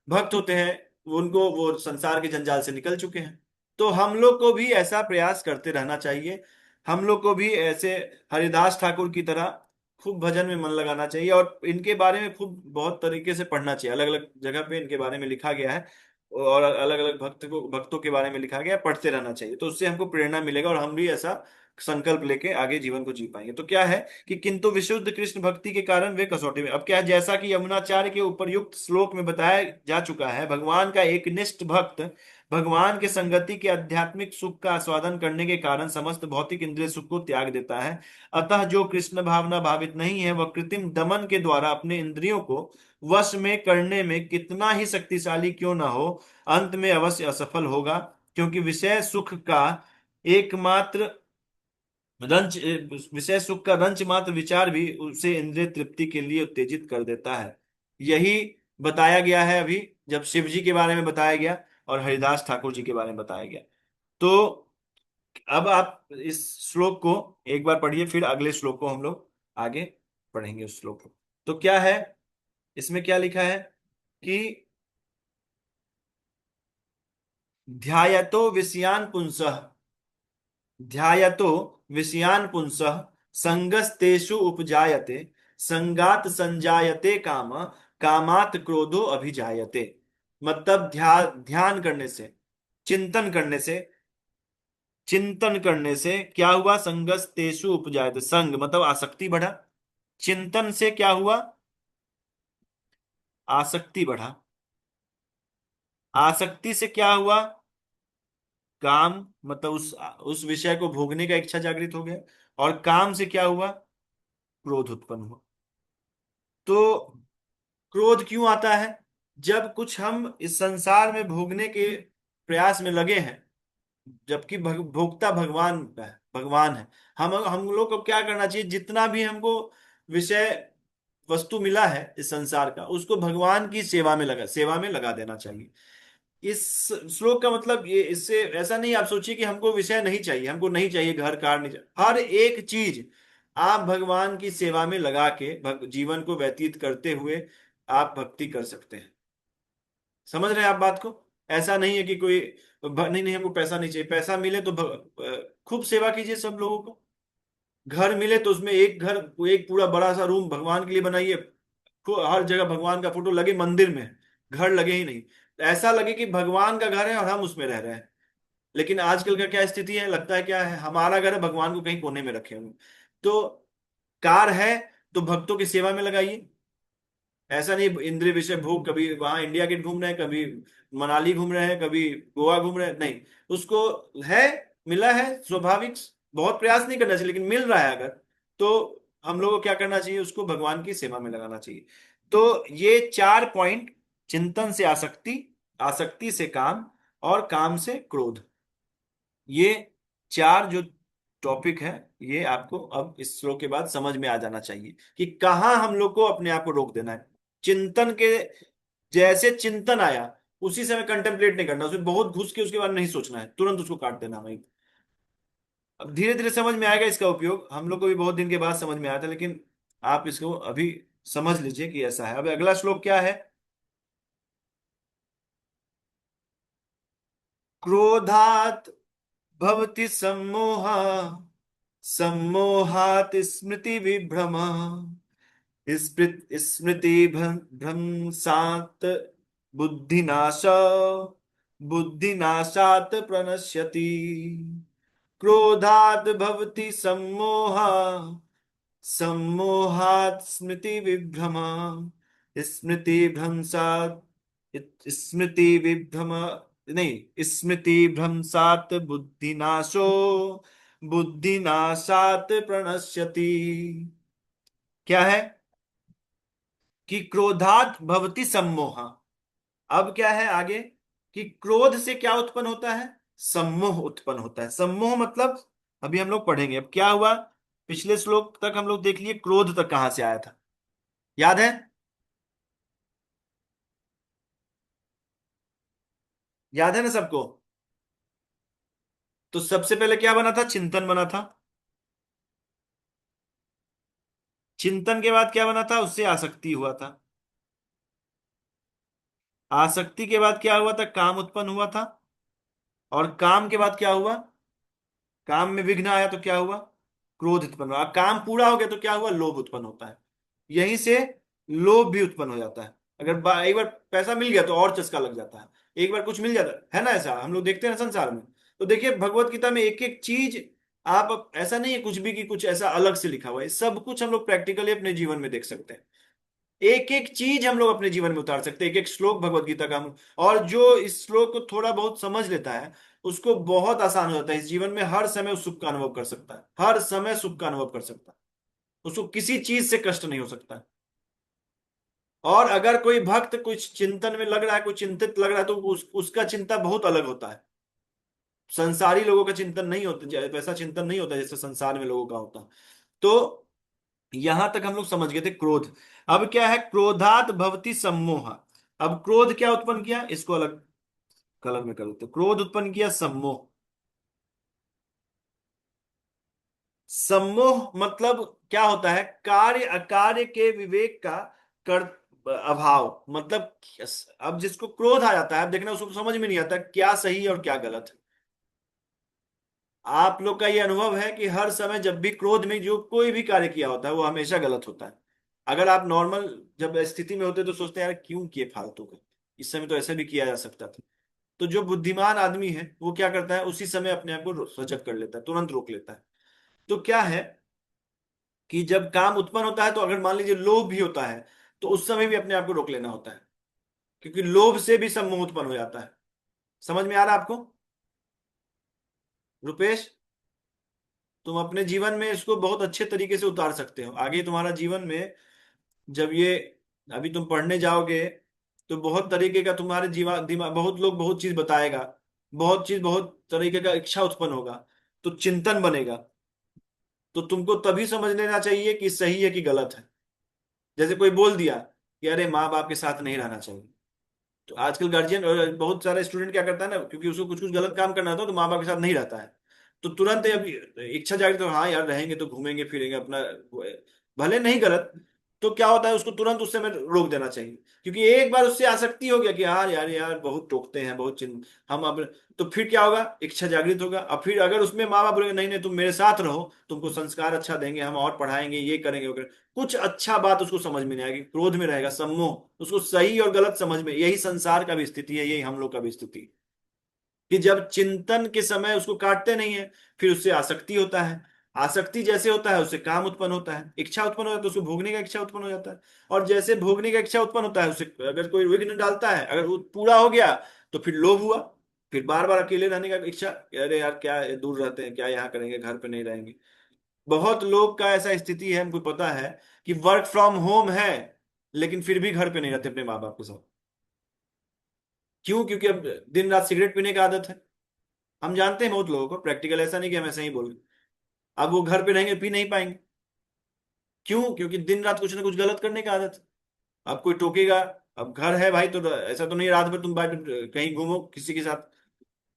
Speaker 1: भक्त होते हैं उनको वो संसार के जंजाल से निकल चुके हैं। तो हम लोग को भी ऐसा प्रयास करते रहना चाहिए। हम लोग को भी ऐसे हरिदास ठाकुर की तरह खूब भजन में मन लगाना चाहिए, और इनके बारे में खूब बहुत तरीके से पढ़ना चाहिए। अलग अलग जगह पे इनके बारे में लिखा गया है, और अलग अलग भक्तों के बारे में लिखा गया है, पढ़ते रहना चाहिए। तो उससे हमको प्रेरणा मिलेगा और हम भी ऐसा संकल्प लेके आगे जीवन को जी पाएंगे। तो क्या है कि किंतु विशुद्ध कृष्ण भक्ति के कारण वे कसौटी में। अब क्या है, जैसा कि यमुनाचार्य के ऊपर युक्त श्लोक में बताया जा चुका है, भगवान का एक निष्ठ भक्त भगवान के संगति के आध्यात्मिक सुख का आस्वादन करने के कारण समस्त भौतिक इंद्रिय सुख को त्याग देता है। अतः जो कृष्ण भावना भावित नहीं है वह कृत्रिम दमन के द्वारा अपने इंद्रियों को वश में करने में कितना ही शक्तिशाली क्यों न हो, अंत में अवश्य असफल होगा, क्योंकि विषय सुख का एकमात्र रंच विषय सुख का रंच मात्र विचार भी उसे इंद्रिय तृप्ति के लिए उत्तेजित कर देता है। यही बताया गया है अभी, जब शिव जी के बारे में बताया गया और हरिदास ठाकुर जी के बारे में बताया गया। तो अब आप इस श्लोक को एक बार पढ़िए, फिर अगले श्लोक को हम लोग आगे पढ़ेंगे उस श्लोक को। तो क्या है इसमें, क्या लिखा है कि ध्यायतो विषयान पुंसः, ध्यायतो विषयान पुंसः संगस्तेषु उपजायते, संगात संजायते काम, कामात क्रोधो अभिजायते। मतलब ध्यान करने से, चिंतन करने से, चिंतन करने से क्या हुआ, संगस्तेषु उपजायते, संग मतलब आसक्ति बढ़ा, चिंतन से क्या हुआ, आसक्ति बढ़ा, आसक्ति से क्या हुआ, काम मतलब उस विषय को भोगने का इच्छा जागृत हो गया, और काम से क्या हुआ, क्रोध उत्पन्न हुआ। तो क्रोध क्यों आता है, जब कुछ हम इस संसार में भोगने के प्रयास में लगे हैं, जबकि भोक्ता भगवान है। हम लोग को क्या करना चाहिए, जितना भी हमको विषय वस्तु मिला है इस संसार का, उसको भगवान की सेवा में लगा देना चाहिए। इस श्लोक का मतलब ये, इससे ऐसा नहीं आप सोचिए कि हमको विषय नहीं चाहिए, हमको नहीं चाहिए घर कार नहीं चाहिए, हर एक चीज आप भगवान की सेवा में लगा के जीवन को व्यतीत करते हुए आप भक्ति कर सकते हैं। समझ रहे हैं आप बात को? ऐसा नहीं है कि कोई नहीं नहीं हमको पैसा नहीं चाहिए, पैसा मिले तो खूब सेवा कीजिए सब लोगों को। घर मिले तो उसमें एक पूरा बड़ा सा रूम भगवान के लिए बनाइए, हर जगह भगवान का फोटो लगे, मंदिर में घर लगे ही नहीं, ऐसा लगे कि भगवान का घर है और हम उसमें रह रहे हैं। लेकिन आजकल का क्या स्थिति है, लगता है क्या है, हमारा घर है, भगवान को कहीं कोने में रखे हुए। तो कार है तो भक्तों की सेवा में लगाइए। ऐसा नहीं इंद्रिय विषय भोग, कभी वहां इंडिया गेट घूम रहे हैं, कभी मनाली घूम रहे हैं, कभी गोवा घूम रहे हैं, नहीं, उसको है, मिला है, स्वाभाविक, बहुत प्रयास नहीं करना चाहिए, लेकिन मिल रहा है अगर, तो हम लोगों को क्या करना चाहिए, उसको भगवान की सेवा में लगाना चाहिए। तो ये 4 पॉइंट, चिंतन से आसक्ति, आसक्ति से काम, और काम से क्रोध, ये 4 जो टॉपिक है, ये आपको अब इस श्लोक के बाद समझ में आ जाना चाहिए कि कहाँ हम लोग को अपने आप को रोक देना है। चिंतन के, जैसे चिंतन आया उसी समय कंटेम्पलेट नहीं करना, उसमें बहुत घुस के उसके बाद नहीं सोचना है, तुरंत उसको काट देना वहीं। अब धीरे धीरे समझ में आएगा इसका उपयोग, हम लोग को भी बहुत दिन के बाद समझ में आया था, लेकिन आप इसको अभी समझ लीजिए कि ऐसा है। अब अगला श्लोक क्या है, क्रोधात भवति सम्मोह, सम्मोहात स्मृति विभ्रम, स्मृति भ्रंशात बुद्धिनाश, बुद्धिनाशात प्रणश्यति। क्रोधात् भवति सम्मोह, सम्मोहात् स्मृति विभ्रम, स्मृति भ्रंशात, स्मृति विभ्रम, नहीं, स्मृति भ्रंशात बुद्धिनाशो, बुद्धिनाशात प्रणश्यति। क्या है कि क्रोधात भवति सम्मोह, अब क्या है आगे, कि क्रोध से क्या उत्पन्न होता है, सम्मोह उत्पन्न होता है। सम्मोह मतलब अभी हम लोग पढ़ेंगे। अब क्या हुआ, पिछले श्लोक तक हम लोग देख लिए क्रोध तक कहां से आया था, याद है? याद है ना सबको? तो सबसे पहले क्या बना था, चिंतन बना था, चिंतन के बाद क्या बना था, उससे आसक्ति हुआ था, आसक्ति के बाद क्या हुआ था, काम उत्पन्न हुआ था, और काम के बाद क्या हुआ, काम में विघ्न आया तो क्या हुआ, क्रोध उत्पन्न हुआ। काम पूरा हो गया तो क्या हुआ, लोभ उत्पन्न होता है। यहीं से लोभ भी उत्पन्न हो जाता है। अगर एक बार पैसा मिल गया तो और चस्का लग जाता है, एक बार कुछ मिल जाता है ना, ऐसा हम लोग देखते हैं ना संसार में। तो देखिए भगवत गीता में एक एक चीज, आप ऐसा नहीं है कुछ भी कि कुछ ऐसा अलग से लिखा हुआ है, सब कुछ हम लोग प्रैक्टिकली अपने जीवन में देख सकते हैं। एक एक चीज हम लोग अपने जीवन में उतार सकते हैं, एक एक श्लोक भगवत गीता का हम। और जो इस श्लोक को थोड़ा बहुत समझ लेता है, उसको बहुत आसान हो जाता है इस जीवन में, हर समय उस सुख का अनुभव कर सकता है, हर समय सुख का अनुभव कर सकता है। उसको किसी चीज से कष्ट नहीं हो सकता। और अगर कोई भक्त कुछ चिंतन में लग रहा है, कुछ चिंतित लग रहा है, तो उसका चिंता बहुत अलग होता है। संसारी लोगों का चिंतन नहीं होता, वैसा चिंतन नहीं होता जैसे संसार में लोगों का होता। तो यहां तक हम लोग समझ गए थे क्रोध। अब क्या है, क्रोधात भवति सम्मोह। अब क्रोध क्या उत्पन्न किया, इसको अलग कलर में कर देते, क्रोध उत्पन्न किया सम्मोह। सम्मोह मतलब क्या होता है, कार्य अकार्य के विवेक का कर अभाव, मतलब अब जिसको क्रोध आ जाता है, अब देखना उसको समझ में नहीं आता क्या सही है और क्या गलत है। आप लोग का ये अनुभव है कि हर समय जब भी क्रोध में जो कोई भी कार्य किया होता है वो हमेशा गलत होता है। अगर आप नॉर्मल जब स्थिति में होते तो सोचते हैं यार क्यों किए फालतू का, इस समय तो ऐसे भी किया जा सकता था। तो जो बुद्धिमान आदमी है वो क्या करता है, उसी समय अपने आप को सजग कर लेता है, तुरंत रोक लेता है। तो क्या है कि जब काम उत्पन्न होता है, तो अगर मान लीजिए लोभ भी होता है, तो उस समय भी अपने आप को रोक लेना होता है, क्योंकि लोभ से भी सम्मोह उत्पन्न हो जाता है। समझ में आ रहा है आपको रुपेश? तुम अपने जीवन में इसको बहुत अच्छे तरीके से उतार सकते हो आगे तुम्हारा जीवन में। जब ये अभी तुम पढ़ने जाओगे, तो बहुत तरीके का तुम्हारे जीवन दिमाग, बहुत लोग बहुत चीज बताएगा, बहुत चीज बहुत तरीके का इच्छा उत्पन्न होगा, तो चिंतन बनेगा। तो तुमको तभी समझ लेना चाहिए कि सही है कि गलत है। जैसे कोई बोल दिया कि अरे माँ बाप के साथ नहीं रहना चाहिए, तो आजकल गार्जियन और बहुत सारे स्टूडेंट क्या करता है ना, क्योंकि उसको कुछ कुछ गलत काम करना होता है तो माँ बाप के साथ नहीं रहता है। तो तुरंत अब इच्छा जागृत तो हाँ यार रहेंगे तो घूमेंगे फिरेंगे अपना, भले नहीं गलत। तो क्या होता है, उसको तुरंत उससे में रोक देना चाहिए, क्योंकि एक बार उससे आसक्ति हो गया कि यार यार यार बहुत टोकते हैं बहुत चिंत हम अब। तो फिर क्या होगा, इच्छा जागृत होगा। अब फिर अगर उसमें माँ बाप बोलेंगे नहीं नहीं तुम मेरे साथ रहो, तुमको संस्कार अच्छा देंगे, हम और पढ़ाएंगे, ये करेंगे वो करेंगे, कुछ अच्छा बात उसको समझ में नहीं आएगी, क्रोध में रहेगा, सम्मोह, उसको सही और गलत समझ में। यही संसार का भी स्थिति है, यही हम लोग का भी स्थिति है, कि जब चिंतन के समय उसको काटते नहीं है, फिर उससे आसक्ति होता है। आसक्ति जैसे होता है उससे काम उत्पन्न होता है, इच्छा उत्पन्न होता है तो उसको भोगने का इच्छा उत्पन्न हो जाता है। और जैसे भोगने का इच्छा उत्पन्न होता है, उससे अगर कोई विघ्न डालता है, अगर वो पूरा हो गया, तो फिर लोभ हुआ, फिर बार बार अकेले रहने का इच्छा, अरे यार क्या दूर रहते हैं, क्या यहाँ करेंगे, घर पे नहीं रहेंगे। बहुत लोग का ऐसा स्थिति है, हमको पता है, कि वर्क फ्रॉम होम है, लेकिन फिर भी घर पे नहीं रहते अपने माँ बाप के साथ। क्यों? क्योंकि अब दिन रात सिगरेट पीने की आदत है। हम जानते हैं बहुत लोगों को, प्रैक्टिकल, ऐसा नहीं कि हम ऐसे ही बोल रहे। अब वो घर पे रहेंगे पी नहीं पाएंगे। क्यों? क्योंकि दिन रात कुछ ना कुछ गलत करने की आदत है। अब कोई टोकेगा, अब घर है भाई, तो ऐसा तो नहीं रात भर तुम बाहर कहीं घूमो किसी के साथ,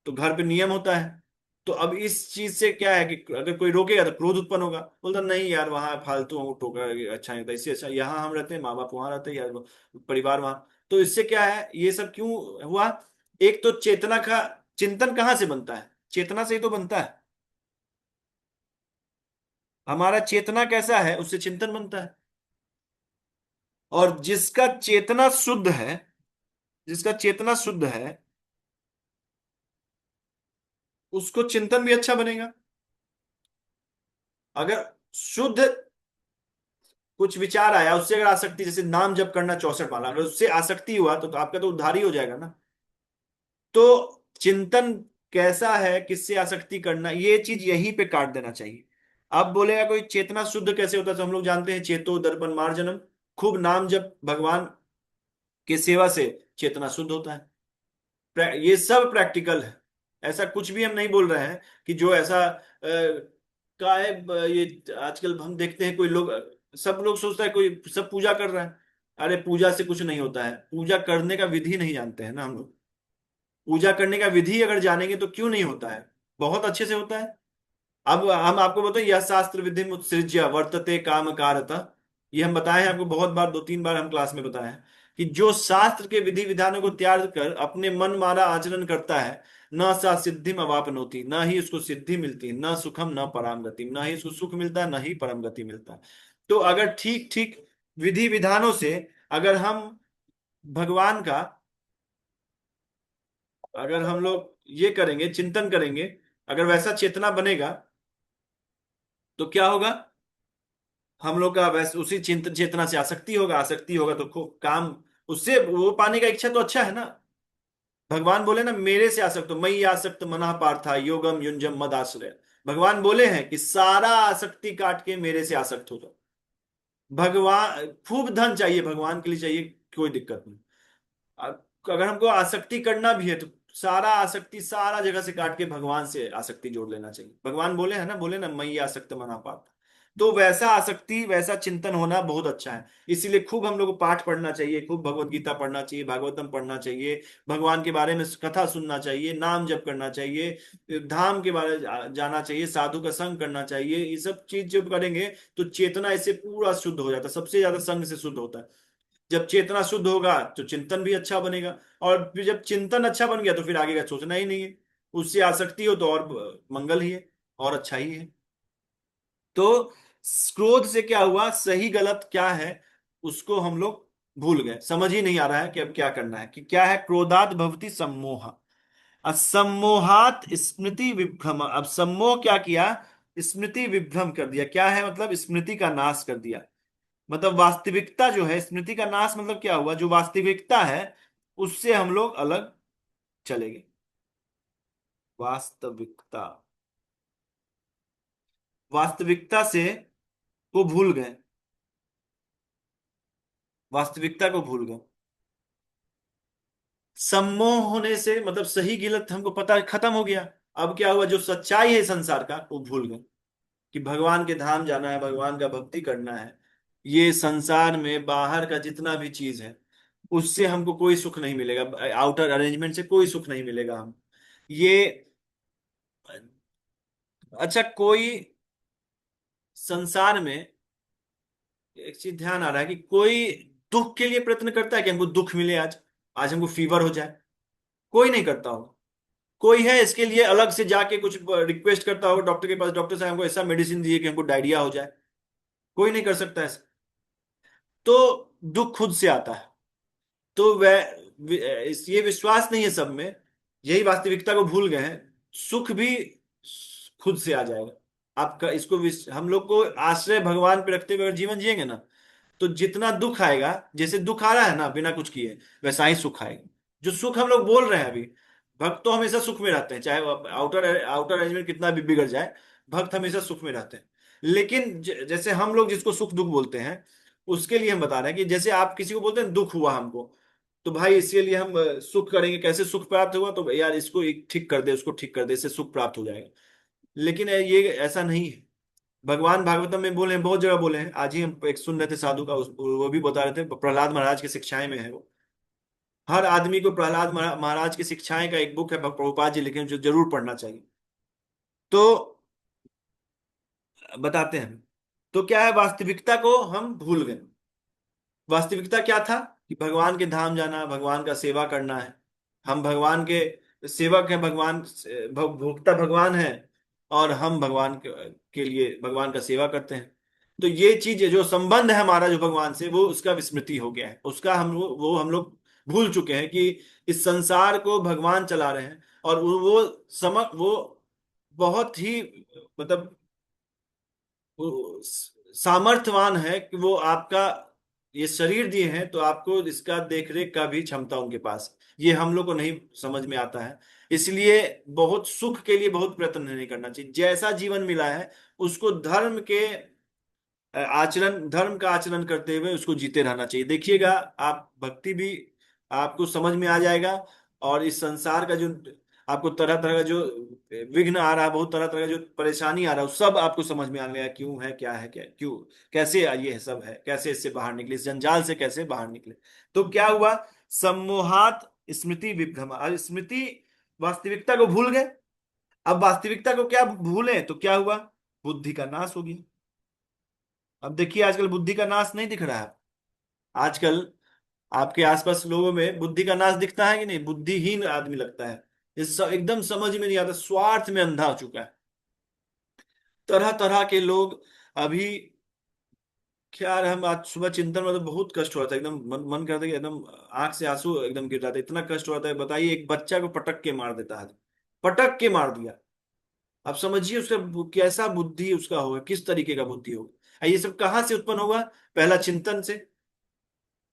Speaker 1: तो घर पे नियम होता है। तो अब इस चीज से क्या है कि अगर कोई रोकेगा तो क्रोध उत्पन्न होगा, बोलता नहीं यार वहां फालतू हमको टोका, अच्छा नहीं होता, इससे अच्छा यहाँ हम रहते हैं, माँ बाप वहां रहते हैं यार, परिवार वहां। तो इससे क्या है, ये सब क्यों हुआ? एक तो चेतना का चिंतन कहाँ से बनता है, चेतना से ही तो बनता है। हमारा चेतना कैसा है, उससे चिंतन बनता है। और जिसका चेतना शुद्ध है, जिसका चेतना शुद्ध है, उसको चिंतन भी अच्छा बनेगा। अगर शुद्ध कुछ विचार आया, उससे अगर आसक्ति, जैसे नाम जप करना 64 माला, अगर उससे आसक्ति हुआ तो आपका तो उद्धार ही हो जाएगा ना। तो चिंतन कैसा है, किससे आसक्ति करना, ये चीज यहीं पे काट देना चाहिए। अब बोलेगा कोई चेतना शुद्ध कैसे होता है, तो हम लोग जानते हैं चेतो दर्पण मार्जनम, खूब नाम जप भगवान के सेवा से चेतना शुद्ध होता है। ये सब प्रैक्टिकल है, ऐसा कुछ भी हम नहीं बोल रहे हैं कि जो ऐसा का है। ये आजकल हम देखते हैं कोई लोग, सब लोग सोचता है कोई सब पूजा कर रहा है। अरे पूजा से कुछ नहीं होता है, पूजा करने का विधि नहीं जानते हैं ना हम लोग। पूजा करने का विधि अगर जानेंगे तो क्यों नहीं होता है, बहुत अच्छे से होता है। अब हम आपको बताएं, यह शास्त्र विधि मुत्सृज्य वर्तते काम कारता, ये हम बताए हैं आपको बहुत बार, 2-3 बार हम क्लास में बताए हैं, कि जो शास्त्र के विधि विधानों को त्याग कर अपने मन मारा आचरण करता है, न सा सिद्धिम अवापनोति, न ही उसको सिद्धि मिलती, न सुखम न पराम गति, न ही उसको सुख मिलता है न ही परम गति मिलता है। तो अगर ठीक ठीक विधि विधानों से अगर हम भगवान का, अगर हम लोग ये करेंगे, चिंतन करेंगे, अगर वैसा चेतना बनेगा, तो क्या होगा, हम लोग का वैसे उसी चिंतन चेतना से आसक्ति होगा, आसक्ति होगा तो खूब काम, उससे वो पाने का इच्छा तो अच्छा है ना। भगवान बोले ना, मेरे से आसक्त हो, मई आसक्त मना पार्था योगम युंजम मद आश्रय। भगवान बोले हैं कि सारा आसक्ति काट के मेरे से आसक्त हो जाओ। भगवान खूब धन चाहिए, भगवान के लिए चाहिए, कोई दिक्कत नहीं। अगर हमको आसक्ति करना भी है तो सारा आसक्ति सारा जगह से काट के भगवान से आसक्ति जोड़ लेना चाहिए। भगवान बोले है ना, बोले ना, मई आसक्त मना पाप। तो वैसा आसक्ति, वैसा चिंतन होना बहुत अच्छा है। इसीलिए खूब हम लोग को पाठ पढ़ना चाहिए, खूब भगवत गीता पढ़ना चाहिए, भागवतम पढ़ना चाहिए, भगवान के बारे में कथा सुनना चाहिए, नाम जप करना चाहिए, धाम के बारे में जाना चाहिए, साधु का संग करना चाहिए। ये सब चीज जब करेंगे तो चेतना इससे पूरा शुद्ध हो जाता है, सबसे ज्यादा संग से शुद्ध होता है। जब चेतना शुद्ध होगा तो चिंतन भी अच्छा बनेगा, और फिर जब चिंतन अच्छा बन गया तो फिर आगे का सोचना ही नहीं है। उससे आसक्ति हो तो और मंगल ही है, और अच्छा ही है। तो क्रोध से क्या हुआ, सही गलत क्या है उसको हम लोग भूल गए, समझ ही नहीं आ रहा है कि अब क्या करना है, कि क्या है, क्रोधात भवति सम्मोह, असम्मोहात स्मृति विभ्रम। अब सम्मोह क्या किया, स्मृति विभ्रम कर दिया। क्या है मतलब, स्मृति का नाश कर दिया। मतलब वास्तविकता जो है, स्मृति का नाश मतलब क्या हुआ, जो वास्तविकता है उससे हम लोग अलग चले गए। वास्तविकता, वास्तविकता से को भूल गए, वास्तविकता को भूल गए। सम्मोह होने से मतलब सही गलत हमको पता खत्म हो गया। अब क्या हुआ, जो सच्चाई है संसार का वो भूल गए, कि भगवान के धाम जाना है, भगवान का भक्ति करना है। ये संसार में बाहर का जितना भी चीज है उससे हमको कोई सुख नहीं मिलेगा, आउटर अरेंजमेंट से कोई सुख नहीं मिलेगा हम। ये अच्छा, कोई संसार में एक चीज ध्यान आ रहा है कि कोई दुख के लिए प्रयत्न करता है कि हमको दुख मिले, आज आज हमको फीवर हो जाए, कोई नहीं करता होगा। कोई है इसके लिए अलग से जाके कुछ रिक्वेस्ट करता होगा डॉक्टर के पास, डॉक्टर साहब हमको ऐसा मेडिसिन दिए कि हमको डायरिया हो जाए, कोई नहीं कर सकता ऐसा। तो दुख खुद से आता है। तो वह ये विश्वास नहीं है सब में, यही वास्तविकता को भूल गए हैं। सुख भी खुद से आ जाएगा आपका। इसको हम लोग को आश्रय भगवान पे रखते हुए अगर जीवन जिएंगे ना, तो जितना दुख आएगा, जैसे दुख आ रहा है ना बिना कुछ किए, वैसा ही सुख आएगा। जो सुख हम लोग बोल रहे हैं अभी, भक्त तो हमेशा सुख में रहते हैं, चाहे आउटर आउटर अरेंजमेंट कितना भी बिगड़ जाए, भक्त हमेशा सुख में रहते हैं। लेकिन जैसे हम लोग जिसको सुख दुख बोलते हैं, उसके लिए हम बता रहे हैं कि जैसे आप किसी को बोलते हैं दुख हुआ हमको, तो भाई इसके लिए हम सुख करेंगे, कैसे सुख प्राप्त हुआ, तो यार इसको एक ठीक कर दे, उसको ठीक कर दे, इससे सुख प्राप्त हो जाएगा। लेकिन ये ऐसा नहीं है। भगवान भागवतम में बोले हैं, बहुत जगह बोले हैं। आज ही हम एक सुन रहे थे साधु का, वो भी बता रहे थे, प्रहलाद महाराज की शिक्षाएं में है वो। हर आदमी को प्रहलाद महाराज की शिक्षाएं का एक बुक है, प्रभुपाद जी लिखे हैं, जो जरूर पढ़ना चाहिए। तो बताते हैं, तो क्या है, वास्तविकता को हम भूल गए। वास्तविकता क्या था, कि भगवान के धाम जाना, भगवान का सेवा करना है। हम भगवान के सेवक हैं, भगवान भोक्ता भगवान है, और हम भगवान के लिए भगवान का सेवा करते हैं। तो ये चीज जो संबंध है हमारा जो भगवान से, वो उसका विस्मृति हो गया है, उसका वो हम लोग भूल चुके हैं कि इस संसार को भगवान चला रहे हैं। और वो बहुत ही मतलब वो सामर्थ्यवान है कि वो आपका ये शरीर दिए हैं, तो आपको इसका देख रेख का भी क्षमता उनके पास है। ये हम लोग को नहीं समझ में आता है। इसलिए बहुत सुख के लिए बहुत प्रयत्न नहीं करना चाहिए। जैसा जीवन मिला है उसको धर्म के आचरण, धर्म का आचरण करते हुए उसको जीते रहना चाहिए। देखिएगा आप भक्ति भी आपको समझ में आ जाएगा। और इस संसार का जो आपको तरह तरह का जो विघ्न आ रहा है, बहुत तरह तरह का जो परेशानी आ रहा है, वो सब आपको समझ में आने लगा, क्यों है, क्या है, क्या क्यों, कैसे ये सब है, कैसे इससे बाहर निकले, इस जंजाल से कैसे बाहर निकले। तो क्या हुआ, सम्मोहात स्मृति विभ्रम, और स्मृति वास्तविकता को भूल गए। अब वास्तविकता को क्या भूले तो क्या हुआ, बुद्धि का नाश हो गया। अब देखिए आजकल बुद्धि का नाश नहीं दिख रहा है। आजकल आपके आसपास लोगों में बुद्धि का नाश दिखता है कि नहीं, बुद्धिहीन आदमी लगता है। एकदम समझ में नहीं आता, स्वार्थ में अंधा हो चुका है। तरह तरह के लोग अभी, क्या हम आज सुबह चिंतन में तो बहुत कष्ट हो रहा था, एकदम मन करता है कि एकदम आंख से आंसू एकदम गिर रहा था, इतना कष्ट हो रहा था। बताइए, एक बच्चा को पटक के मार देता है, पटक के मार दिया। अब समझिए उसका कैसा बुद्धि उसका होगा, किस तरीके का बुद्धि होगा। ये सब कहाँ से उत्पन्न हुआ? पहला चिंतन से।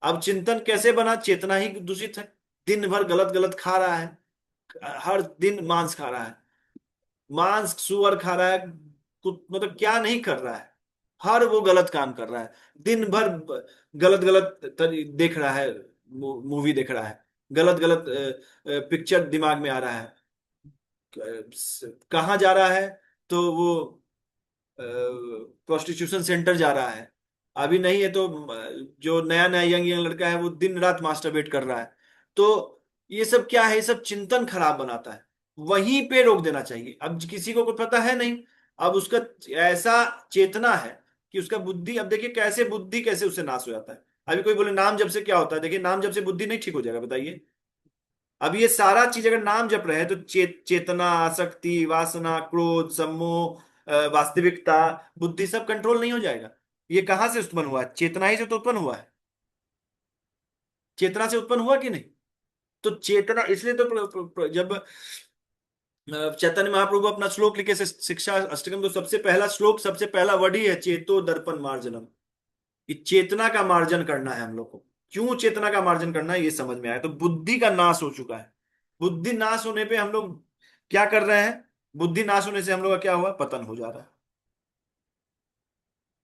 Speaker 1: अब चिंतन कैसे बना? चेतना ही दूषित है। दिन भर गलत गलत खा रहा है, हर दिन मांस खा रहा है, मांस सुअर खा रहा है, कुछ मतलब क्या नहीं कर रहा है, हर वो गलत काम कर रहा है। दिन भर गलत गलत देख रहा है, मूवी देख रहा है, गलत गलत पिक्चर दिमाग में आ रहा है। कहाँ जा रहा है? तो वो प्रोस्टिट्यूशन सेंटर जा रहा है। अभी नहीं है तो जो नया नया यंग यंग लड़का है वो दिन रात मास्टरबेट कर रहा है। तो ये सब क्या है? ये सब चिंतन खराब बनाता है। वहीं पे रोक देना चाहिए। अब किसी को कुछ पता है नहीं, अब उसका ऐसा चेतना है कि उसका बुद्धि, अब देखिए कैसे बुद्धि कैसे उससे नाश हो जाता है। अभी कोई बोले नाम जप से क्या होता है, देखिए नाम जप से बुद्धि नहीं ठीक हो जाएगा, बताइए। अब ये सारा चीज अगर नाम जप रहे हैं तो चेतना, आसक्ति, वासना, क्रोध, सम्मोह, वास्तविकता, बुद्धि सब कंट्रोल नहीं हो जाएगा। ये कहाँ से उत्पन्न हुआ है? चेतना ही से तो उत्पन्न हुआ है। चेतना से उत्पन्न हुआ कि नहीं? तो चेतना इसलिए तो जब चैतन्य महाप्रभु अपना श्लोक लिखे शिक्षा अष्टकम, तो सबसे पहला श्लोक, सबसे पहला वर्ड ही है चेतो दर्पण मार्जनम। ये चेतना का मार्जन करना है हम लोग को। क्यों चेतना का मार्जन करना है ये समझ में आया। तो बुद्धि का नाश हो चुका है। बुद्धि नाश होने पे हम लोग क्या कर रहे हैं? बुद्धि नाश होने से हम लोग का क्या हुआ? पतन हो जा रहा है।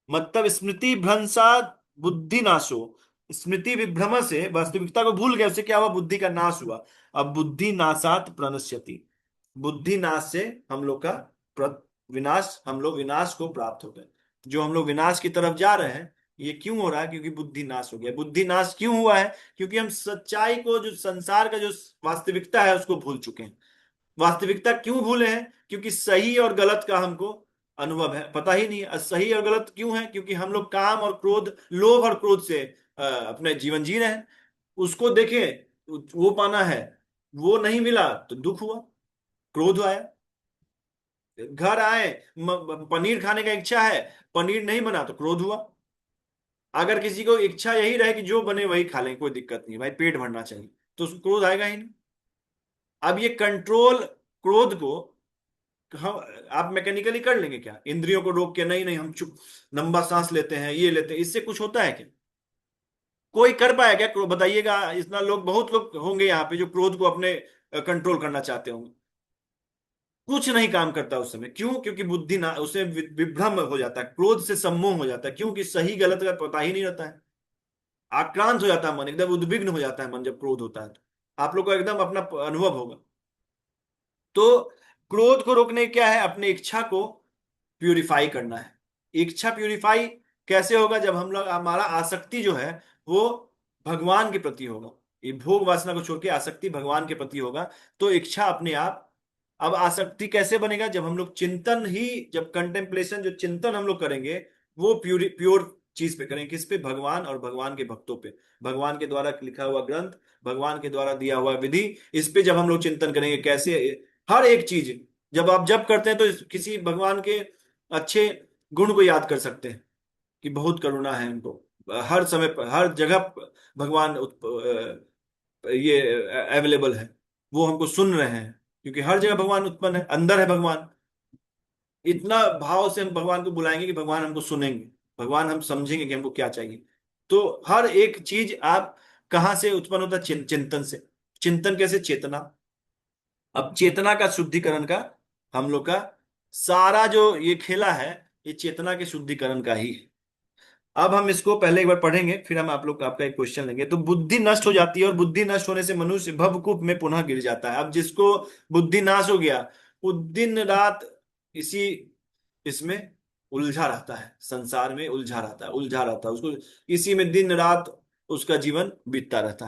Speaker 1: मतलब स्मृति भ्रंशात बुद्धि नाशो। स्मृति विभ्रम से वास्तविकता को भूल गए, उससे क्या हुआ? बुद्धि का नाश हुआ। अब बुद्धि नाशात प्रणश्यति। बुद्धि नाश से हम लोग का विनाश, हम लोग विनाश को प्राप्त हो गए। जो हम लोग विनाश की तरफ जा रहे हैं, ये क्यों हो रहा है? क्योंकि बुद्धि नाश हो गया। बुद्धि नाश क्यों हुआ है? क्योंकि हम सच्चाई को, जो संसार का जो वास्तविकता है उसको भूल चुके हैं। वास्तविकता क्यों भूले हैं? क्योंकि सही और गलत का हमको अनुभव है, पता ही नहीं है। सही और गलत क्यों है? क्योंकि हम लोग काम और क्रोध, लोभ और क्रोध से अपने जीवन जी रहे हैं। उसको देखे, वो पाना है, वो नहीं मिला तो दुख हुआ, क्रोध आया। घर आए, पनीर खाने का इच्छा है, पनीर नहीं बना तो क्रोध हुआ। अगर किसी को इच्छा यही रहे कि जो बने वही खा लें, कोई दिक्कत नहीं भाई, पेट भरना चाहिए, तो उसको क्रोध आएगा ही नहीं। अब ये कंट्रोल क्रोध को हम, आप मैकेनिकली कर लेंगे क्या? इंद्रियों को रोक के, नहीं नहीं हम चुप, लंबा सांस लेते हैं, ये लेते हैं, इससे कुछ होता है क्या? कोई कर पाया क्या? बताइएगा। इतना लोग, बहुत लोग होंगे यहाँ पे जो क्रोध को अपने कंट्रोल करना चाहते होंगे। कुछ नहीं काम करता उस समय। क्यों? क्योंकि बुद्धि ना, उसे विभ्रम हो जाता है, क्रोध से सम्मोह हो जाता है। क्योंकि सही गलत का पता ही नहीं रहता है। आक्रांत हो जाता है मन, एकदम उद्विग्न हो जाता है मन जब क्रोध होता है तो। आप लोग को एकदम अपना अनुभव होगा। तो क्रोध को रोकने क्या है? अपने इच्छा को प्यूरिफाई करना है। इच्छा प्यूरिफाई कैसे होगा? जब हम लोग, हमारा आसक्ति जो है वो भगवान के प्रति होगा। ये भोग वासना को छोड़ के आसक्ति भगवान के प्रति होगा, तो इच्छा अपने आप। अब आसक्ति कैसे बनेगा? जब हम लोग चिंतन ही, जब कंटेम्पलेशन, जो चिंतन हम लोग करेंगे वो प्योर चीज पे करेंगे। किस पे? भगवान और भगवान के भक्तों पे, भगवान के द्वारा लिखा हुआ ग्रंथ, भगवान के द्वारा दिया हुआ विधि, इस पे जब हम लोग चिंतन करेंगे कैसे हर एक चीज, जब आप जब करते हैं तो किसी भगवान के अच्छे गुण को याद कर सकते हैं कि बहुत करुणा है उनको, हर समय पर हर जगह भगवान ये अवेलेबल है, वो हमको सुन रहे हैं, क्योंकि हर जगह भगवान उत्पन्न है, अंदर है भगवान। इतना भाव से हम भगवान को बुलाएंगे कि भगवान हमको सुनेंगे, भगवान हम समझेंगे कि हमको क्या चाहिए। तो हर एक चीज आप कहाँ से उत्पन्न होता है? चिंतन से। चिंतन कैसे? चेतना। अब चेतना का शुद्धिकरण का हम लोग का सारा जो ये खेला है, ये चेतना के शुद्धिकरण का ही है। अब हम इसको पहले एक बार पढ़ेंगे, फिर हम आप लोग आपका एक क्वेश्चन लेंगे। तो बुद्धि नष्ट हो जाती है, और बुद्धि नष्ट होने से मनुष्य भवकूप में पुनः गिर जाता है। अब जिसको बुद्धि नाश हो गया, वो दिन रात इसी इसमें उलझा रहता है, संसार में उलझा रहता है, उलझा रहता है, उसको इसी में दिन रात उसका जीवन बीतता रहता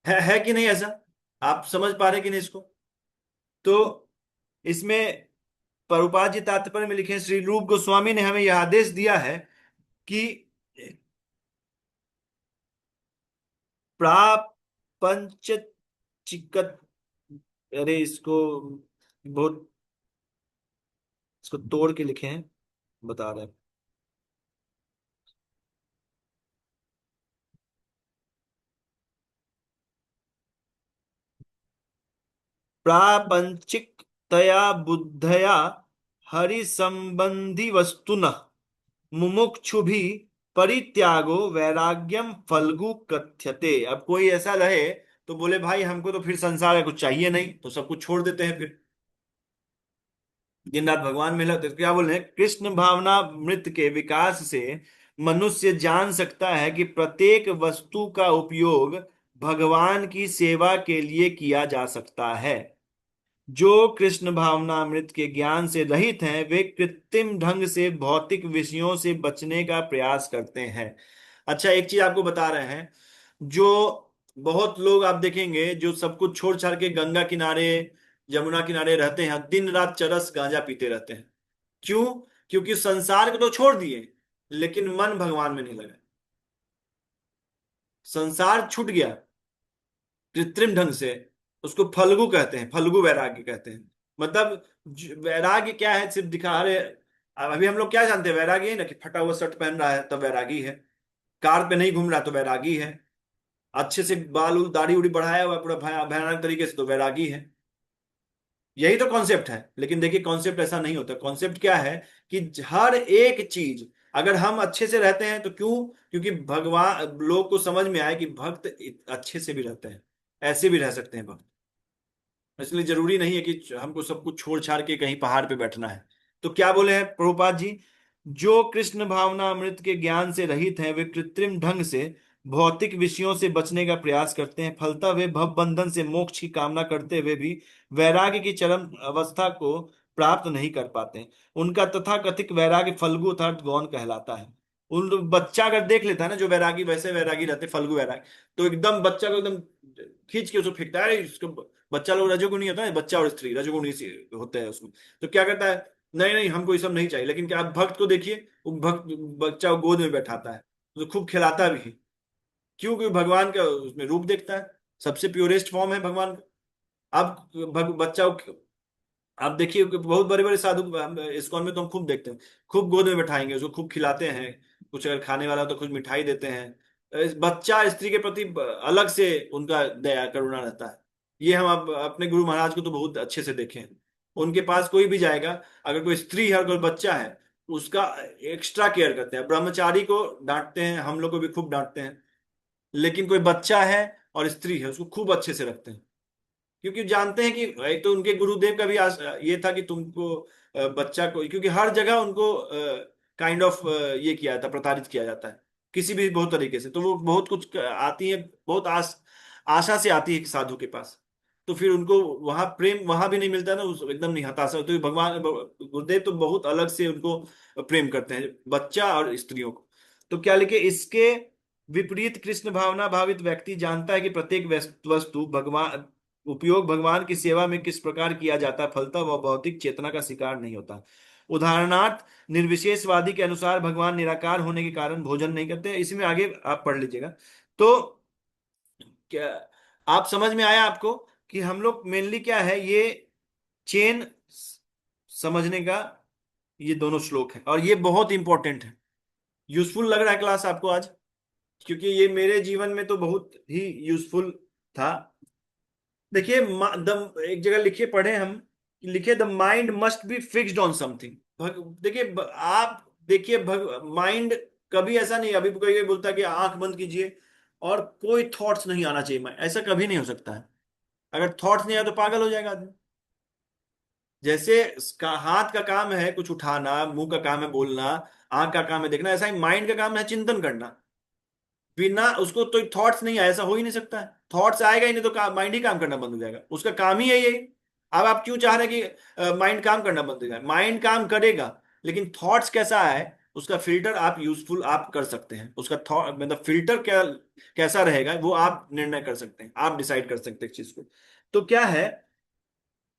Speaker 1: है कि नहीं ऐसा? आप समझ पा रहे हैं कि नहीं इसको? तो इसमें प्रभुपाद जी तात्पर्य में लिखे, श्री रूप गोस्वामी ने हमें यह आदेश दिया है कि प्रापंच चिकत, अरे इसको बहुत, इसको तोड़ के लिखे हैं, बता रहे हैं। प्रापंचिक तया बुद्धया हरि संबंधी वस्तुन मुमुक्षु भी परित्यागो वैराग्यम फल्गु कथ्यते। अब कोई ऐसा रहे तो बोले भाई हमको तो फिर संसार का कुछ चाहिए नहीं, तो सब कुछ छोड़ देते हैं फिर, दिन रात भगवान में लगते। तो क्या बोल रहे हैं, कृष्ण भावना मृत के विकास से मनुष्य जान सकता है कि प्रत्येक वस्तु का उपयोग भगवान की सेवा के लिए किया जा सकता है। जो कृष्ण भावनामृत के ज्ञान से रहित हैं वे कृत्रिम ढंग से भौतिक विषयों से बचने का प्रयास करते हैं। अच्छा, एक चीज आपको बता रहे हैं, जो बहुत लोग आप देखेंगे जो सब कुछ छोड़ छाड़ के गंगा किनारे, यमुना किनारे रहते हैं, दिन रात चरस गांजा पीते रहते हैं। क्यों? क्योंकि संसार को तो छोड़ दिए लेकिन मन भगवान में नहीं लगा। संसार छूट गया कृत्रिम ढंग से, उसको फल्गु कहते हैं, फल्गु वैराग्य कहते हैं। मतलब वैराग्य क्या है, सिर्फ दिखा रहे। अब अभी हम लोग क्या जानते हैं, वैरागी है ना कि फटा हुआ शर्ट पहन रहा है तो वैरागी है, कार पे नहीं घूम रहा तो वैरागी है, अच्छे से बाल उल दाढ़ी उड़ी बढ़ाया हुआ है पूरा भयानक तरीके से तो वैरागी है। यही तो कॉन्सेप्ट है। लेकिन देखिए कॉन्सेप्ट ऐसा नहीं होता। कॉन्सेप्ट क्या है कि हर एक चीज, अगर हम अच्छे से रहते हैं तो क्यों? क्योंकि भगवान लोग को समझ में आए कि भक्त अच्छे से भी रहते हैं, ऐसे भी रह सकते हैं भक्त। इसलिए जरूरी नहीं है कि हमको सब कुछ छोड़ छाड़ के कहीं पहाड़ पे बैठना है। तो क्या बोले हैं प्रभुपाद जी, जो कृष्ण भावना अमृत के ज्ञान से रहित हैं वे कृत्रिम ढंग से भौतिक विषयों से बचने का प्रयास करते हैं, फलतः वे भव बंधन से मोक्ष की कामना करते हुए भी वैराग्य की चरम अवस्था को प्राप्त नहीं कर पाते। उनका तथाकथित वैराग्य फल्गु अर्थात गौण कहलाता है। उन बच्चा अगर देख लेता है ना, जो वैरागी वैसे वैरागी रहते फल्गु वैरागी, तो एकदम बच्चा को एकदम खींच के उसको फेंकता है। इसको बच्चा लोग रजोगुणी होता है, बच्चा और स्त्री रजोगुणी से होते हैं उसमें। तो क्या करता है, नहीं नहीं हमको ये सब नहीं चाहिए। लेकिन क्या आप भक्त को देखिए, वो भक्त बच्चा को गोद में बैठाता है, तो खूब खिलाता भी है। क्यों? क्योंकि भगवान का उसमें रूप देखता है, सबसे प्योरेस्ट फॉर्म है भगवान का। अब बच्चा आप देखिए कि बहुत बड़े बड़े साधु इस्कॉन में तो हम खूब देखते हैं, खूब गोद में बैठाएंगे उसको, खूब खिलाते हैं, कुछ अगर खाने वाला तो कुछ मिठाई देते हैं। इस बच्चा स्त्री के प्रति अलग से उनका दया करुणा रहता है। ये हम अपने गुरु महाराज को तो बहुत अच्छे से देखे हैं। उनके पास कोई भी जाएगा, अगर कोई स्त्री है और कोई बच्चा है, उसका एक्स्ट्रा केयर करते हैं। ब्रह्मचारी को डांटते हैं, हम लोग को भी खूब डांटते हैं, लेकिन कोई बच्चा है और स्त्री है उसको खूब अच्छे से रखते हैं। क्योंकि जानते हैं कि एक तो उनके गुरुदेव का भी ये था कि तुमको बच्चा को, क्योंकि हर जगह उनको काइंड ऑफ ये किया जाता, प्रताड़ित किया जाता है किसी भी बहुत तरीके से। तो वो बहुत कुछ आती है, बहुत आशा से आती है साधु के पास। तो फिर उनको वहां प्रेम वहां भी नहीं मिलता ना, एकदम नहीं हताशा। तो भगवान गुरुदेव तो बहुत अलग से उनको प्रेम करते हैं, बच्चा और स्त्रियों को। तो क्या लिखे, इसके विपरीत कृष्ण भावना भावित व्यक्ति जानता है कि प्रत्येक वस्तु भगवान उपयोग भगवान की सेवा में किस प्रकार किया जाता है, फलतः वह भौतिक चेतना का शिकार नहीं होता। उदाहरणार्थ, निर्विशेषवादी के अनुसार भगवान निराकार होने के कारण भोजन नहीं करते। इसमें आगे आप पढ़ लीजिएगा। तो क्या आप समझ में आया आपको कि हम लोग मेनली क्या है, ये चेन समझने का, ये दोनों श्लोक है और ये बहुत इंपॉर्टेंट है। यूजफुल लग रहा है क्लास आपको आज? क्योंकि ये मेरे जीवन में तो बहुत ही यूजफुल था। देखिए एक जगह लिखे पढ़े हम, लिखे the mind must be fixed on something. देखिए आप देखिए माइंड कभी ऐसा नहीं, अभी कोई कोई बोलता है कि आंख बंद कीजिए और कोई थॉट्स नहीं आना चाहिए, ऐसा कभी नहीं हो सकता है। अगर थॉट्स नहीं आए तो पागल हो जाएगा आदमी। जैसे हाथ का काम है कुछ उठाना, मुंह का काम है बोलना, आंख का काम है देखना, ऐसा ही माइंड का काम है चिंतन करना। बिना उसको तो थॉट्स नहीं आए, ऐसा हो ही नहीं सकता है। थॉट्स आएगा ही नहीं तो माइंड ही काम करना बंद हो जाएगा, उसका काम ही है यही। अब आप क्यों चाह रहे हैं कि माइंड काम करना बंद हो जाए? माइंड काम करेगा, लेकिन थॉट्स कैसा है उसका फिल्टर आप यूजफुल आप कर सकते हैं। उसका थॉट मतलब फिल्टर क्या कैसा रहेगा वो आप निर्णय कर सकते हैं, आप डिसाइड कर सकते हैं इस चीज को। तो क्या है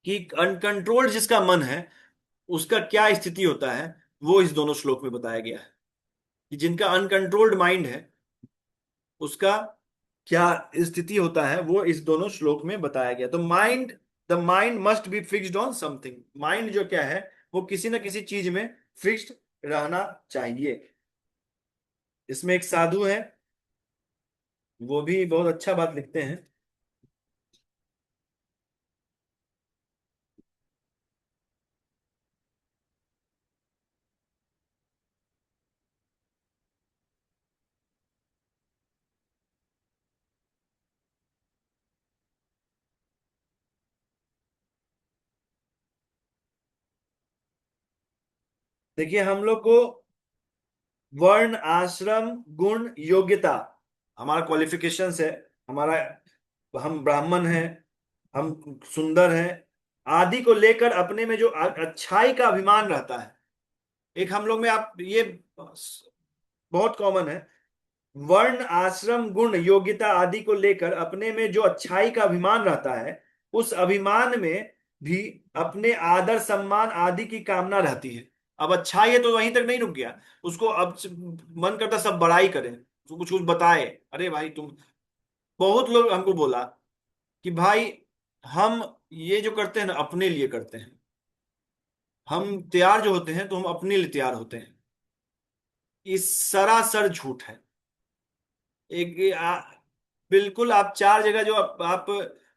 Speaker 1: कि अनकंट्रोल्ड जिसका मन है उसका क्या स्थिति होता है, वो इस दोनों श्लोक में बताया गया है। कि जिनका अनकंट्रोल्ड माइंड है उसका क्या स्थिति होता है, वो इस दोनों श्लोक में बताया गया। तो the mind must be fixed on something. Mind जो क्या है, वो किसी ना किसी चीज में फिक्स्ड रहना चाहिए। इसमें एक साधु है, वो भी बहुत अच्छा बात लिखते हैं। देखिए हम लोग को वर्ण आश्रम गुण योग्यता, हमारा क्वालिफिकेशंस है, हमारा, हम ब्राह्मण हैं, हम सुंदर हैं आदि को लेकर अपने में जो अच्छाई का अभिमान रहता है। एक हम लोग में, आप ये बहुत कॉमन है, वर्ण आश्रम गुण योग्यता आदि को लेकर अपने में जो अच्छाई का अभिमान रहता है, उस अभिमान में भी अपने आदर सम्मान आदि की कामना रहती है। अब अच्छाई है तो वहीं तक नहीं रुक गया, उसको अब मन करता सब बड़ाई करें, उसको कुछ कुछ बताए। अरे भाई तुम, बहुत लोग हमको बोला कि भाई हम ये जो करते हैं ना अपने लिए करते हैं, हम तैयार जो होते हैं तो हम अपने लिए तैयार होते हैं। ये सरासर झूठ है। एक बिल्कुल, आप चार जगह जो आप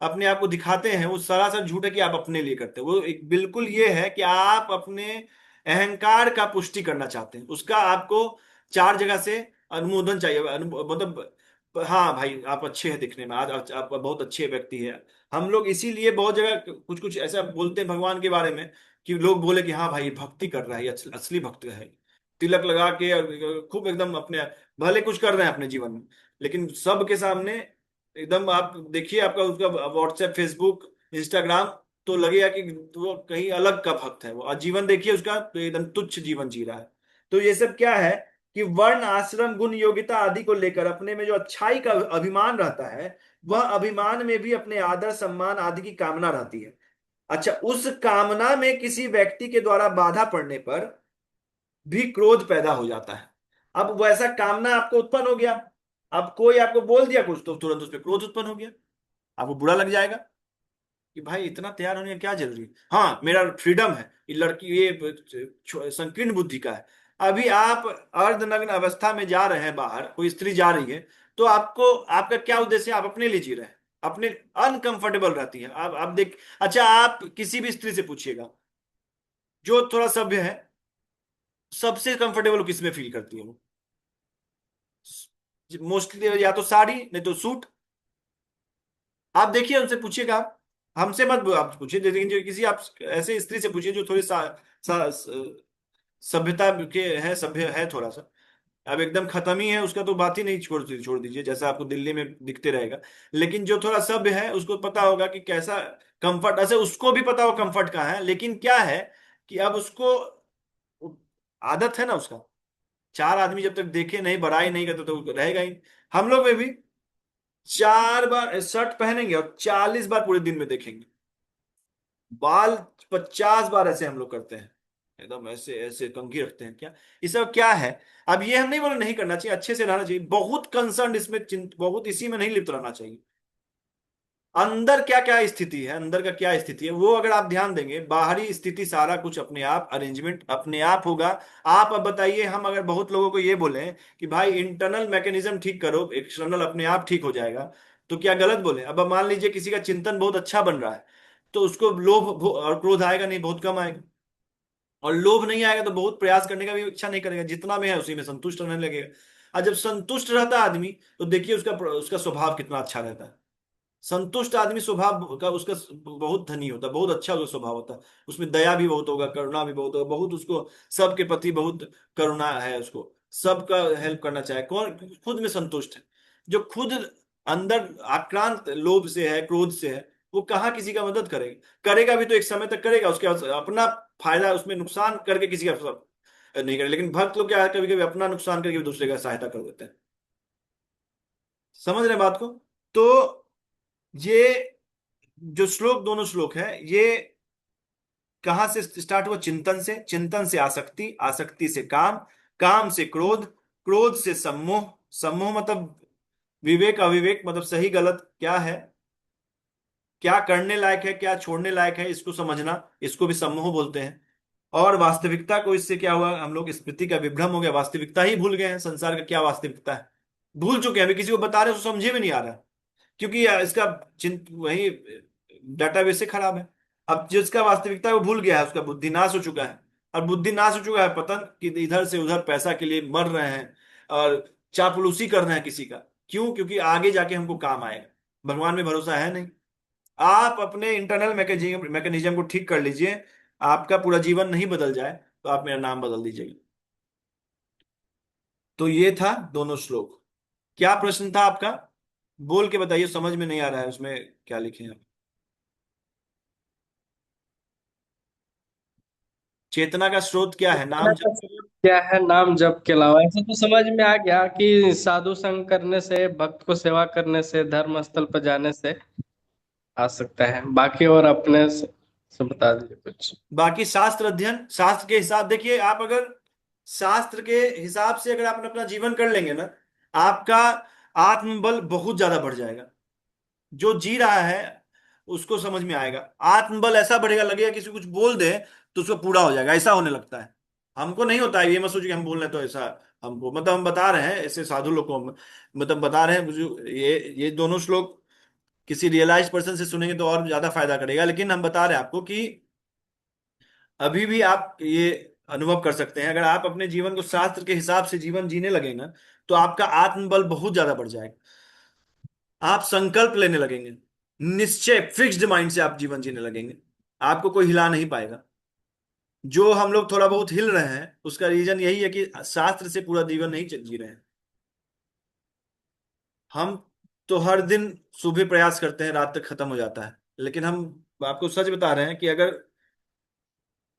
Speaker 1: अपने आप को दिखाते हैं वो सरासर झूठ है कि आप अपने लिए करते हैं। वो एक बिल्कुल ये है कि आप अपने अहंकार का पुष्टि करना चाहते हैं, उसका आपको चार जगह से अनुमोदन चाहिए, मतलब हाँ भाई आप अच्छे हैं दिखने में, आज आप बहुत अच्छे व्यक्ति है। हम लोग इसीलिए बहुत जगह कुछ कुछ ऐसा बोलते हैं भगवान के बारे में कि लोग बोले कि हाँ भाई भक्ति कर रहा है, ये असली भक्त है, तिलक लगा के और खूब एकदम अपने भले कुछ कर रहे हैं अपने जीवन में, लेकिन सबके सामने एकदम आप देखिए आपका उसका व्हाट्सएप फेसबुक इंस्टाग्राम, तो लगेगा कि वो कहीं अलग का भक्त है वो, और जीवन देखिए उसका तो एकदम तुच्छ जीवन जी रहा है। तो ये सब क्या है कि वर्ण आश्रम गुण योग्यता आदि को लेकर अपने में जो अच्छाई का अभिमान रहता है, वह अभिमान में भी अपने आदर सम्मान आदि की कामना रहती है। अच्छा, उस कामना में किसी व्यक्ति के द्वारा बाधा पड़ने पर भी क्रोध पैदा हो जाता है। अब वैसा कामना आपको उत्पन्न हो गया, अब कोई आपको बोल दिया कुछ तो तुरंत उस पर क्रोध उत्पन्न हो गया, आपको बुरा लग जाएगा कि भाई इतना तैयार होने की क्या जरूरी है, हाँ मेरा फ्रीडम है, ये लड़की ये संकीर्ण बुद्धि का है। अभी आप अर्धनग्न अवस्था में जा रहे हैं बाहर, कोई स्त्री जा रही है, तो आपको आपका क्या उद्देश्य है, आप अपने लिए जी रहे हैं, अपने अनकंफर्टेबल रहती है आप देख। अच्छा, आप किसी भी स्त्री से पूछिएगा जो थोड़ा सभ्य है, सबसे कंफर्टेबल किस में फील करती है वो, मोस्टली या तो साड़ी नहीं तो सूट। आप देखिए उनसे पूछिएगा, आप हमसे मत आप पूछिए, लेकिन जो किसी आप ऐसे स्त्री से पूछिए जो थोड़ी सभ्यता के है, सभ्य है थोड़ा सा। अब एकदम खत्म ही है उसका तो बात ही नहीं, छोड़ दीजिए, जैसा आपको दिल्ली में दिखते रहेगा। लेकिन जो थोड़ा सभ्य है उसको पता होगा कि कैसा कंफर्ट, ऐसे उसको भी पता हो कंफर्ट कहाँ है, लेकिन क्या है कि अब उसको आदत है ना उसका, चार आदमी जब तक देखे नहीं बड़ाई नहीं करते तो रहेगा ही। हम लोग में भी चार बार शर्ट पहनेंगे और 40 बार पूरे दिन में देखेंगे, बाल 50 बार ऐसे हम लोग करते हैं, एकदम ऐसे ऐसे कंघी रखते हैं क्या, ये सब क्या है। अब ये हम नहीं बोले नहीं करना चाहिए, अच्छे से रहना चाहिए, बहुत कंसर्न इसमें, बहुत इसी में नहीं लिप्त रहना चाहिए। अंदर क्या क्या स्थिति है, अंदर का क्या स्थिति है वो अगर आप ध्यान देंगे, बाहरी स्थिति सारा कुछ अपने आप अरेंजमेंट अपने आप होगा। आप अब बताइए, हम अगर बहुत लोगों को ये बोले कि भाई इंटरनल मैकेनिज्म ठीक करो, एक्सटर्नल अपने आप ठीक हो जाएगा, तो क्या गलत बोले। अब मान लीजिए किसी का चिंतन बहुत अच्छा बन रहा है, तो उसको और क्रोध आएगा नहीं, बहुत कम आएगा, और लोभ नहीं आएगा तो बहुत प्रयास करने का भी इच्छा नहीं करेगा, जितना में है उसी में संतुष्ट रहने लगेगा। और जब संतुष्ट रहता है आदमी, तो देखिए उसका उसका स्वभाव कितना अच्छा रहता है। संतुष्ट आदमी स्वभाव का उसका बहुत धनी होता है, बहुत अच्छा उसका स्वभाव होता है, उसमें दया भी बहुत होगा, करुणा भी बहुत होगा, बहुत उसको सबके प्रति बहुत करुणा है, उसको सबका हेल्प करना चाहे, कौन खुद में संतुष्ट है। जो खुद अंदर आक्रांत लोभ से है, क्रोध से है, वो कहाँ किसी का मदद करेगा, करेगा भी तो एक समय तक करेगा, उसके बाद अपना फायदा उसमें नुकसान करके किसी का सब नहीं करे। लेकिन भक्त लोग क्या है, कभी कभी अपना नुकसान करके भी दूसरे का सहायता कर देते हैं। समझ रहे हैं बात को। तो ये जो श्लोक, दोनों श्लोक है ये कहां से स्टार्ट हुआ, चिंतन से, चिंतन से आसक्ति, आसक्ति से काम, काम से क्रोध, क्रोध से सम्मोह, सम्मोह मतलब विवेक अविवेक, मतलब सही गलत क्या है, क्या करने लायक है क्या छोड़ने लायक है, इसको समझना, इसको भी सम्मोह बोलते हैं। और वास्तविकता को, इससे क्या हुआ, हम लोग स्मृति का विभ्रम हो गया, वास्तविकता ही भूल गए हैं, संसार का क्या वास्तविकता है भूल चुके हैं, अभी किसी को बता रहे तो समझे भी नहीं आ रहा, क्योंकि इसका चिंत वही डाटाबेस से खराब है। अब जिसका वास्तविकता है वो भूल गया है, उसका बुद्धि नाश हो चुका है, और बुद्धि नाश हो चुका है, पतन कि इधर से उधर पैसा के लिए मर रहे हैं और चापलूसी कर रहे हैं किसी का। क्यों? क्योंकि आगे जाके हमको काम आएगा, भगवान में भरोसा है नहीं। आप अपने इंटरनल मैकेनिज्म को ठीक कर लीजिए, आपका पूरा जीवन नहीं बदल जाए, तो आप मेरा नाम बदल दीजिएगा। तो ये था दोनों श्लोक। क्या प्रश्न था आपका? बोल के बताइए, समझ में नहीं आ रहा है उसमें क्या लिखे हैं। चेतना का स्रोत क्या है?
Speaker 2: चेतना
Speaker 1: नाम
Speaker 2: का स्रोत क्या है? नाम जप के अलावा। ऐसे तो समझ में आ गया कि साधु संग करने से, भक्त को सेवा करने से, धर्म स्थल पर जाने से आ सकता है। बाकी और अपने से बता दीजिए कुछ।
Speaker 1: बाकी शास्त्र अध्ययन, शास्त्र के हिसाब देखिए, आप अगर शास्त्र के हिसाब से अगर आप अपना जीवन कर लेंगे ना, आपका आत्मबल बहुत ज्यादा बढ़ जाएगा। जो जी रहा है उसको समझ में आएगा, आत्मबल ऐसा बढ़ेगा, लगेगा किसी को कुछ बोल दे तो उसको पूरा हो जाएगा, ऐसा होने लगता है। हमको नहीं होता है, ये मत सोचिए कि हम बोल रहे हैं तो ऐसा हमको, मतलब हम बता रहे हैं ऐसे साधु लोग को मतलब बता रहे हैं ये दोनों श्लोक किसी रियलाइज पर्सन से सुनेंगे तो और ज्यादा फायदा करेगा, लेकिन हम बता रहे हैं आपको कि अभी भी आप ये अनुभव कर सकते हैं, अगर आप अपने जीवन को शास्त्र के हिसाब से जीवन जीने लगे ना, तो आपका आत्मबल बहुत ज्यादा बढ़ जाएगा। आप संकल्प लेने लगेंगे, निश्चय फिक्स्ड माइंड से आप जीवन जीने लगेंगे, आपको कोई हिला नहीं पाएगा। जो हम लोग थोड़ा बहुत हिल रहे हैं उसका रीजन यही है कि शास्त्र से पूरा जीवन नहीं जी रहे हैं। हम तो हर दिन सुबह प्रयास करते हैं, रात तक खत्म हो जाता है, लेकिन हम आपको सच बता रहे हैं कि अगर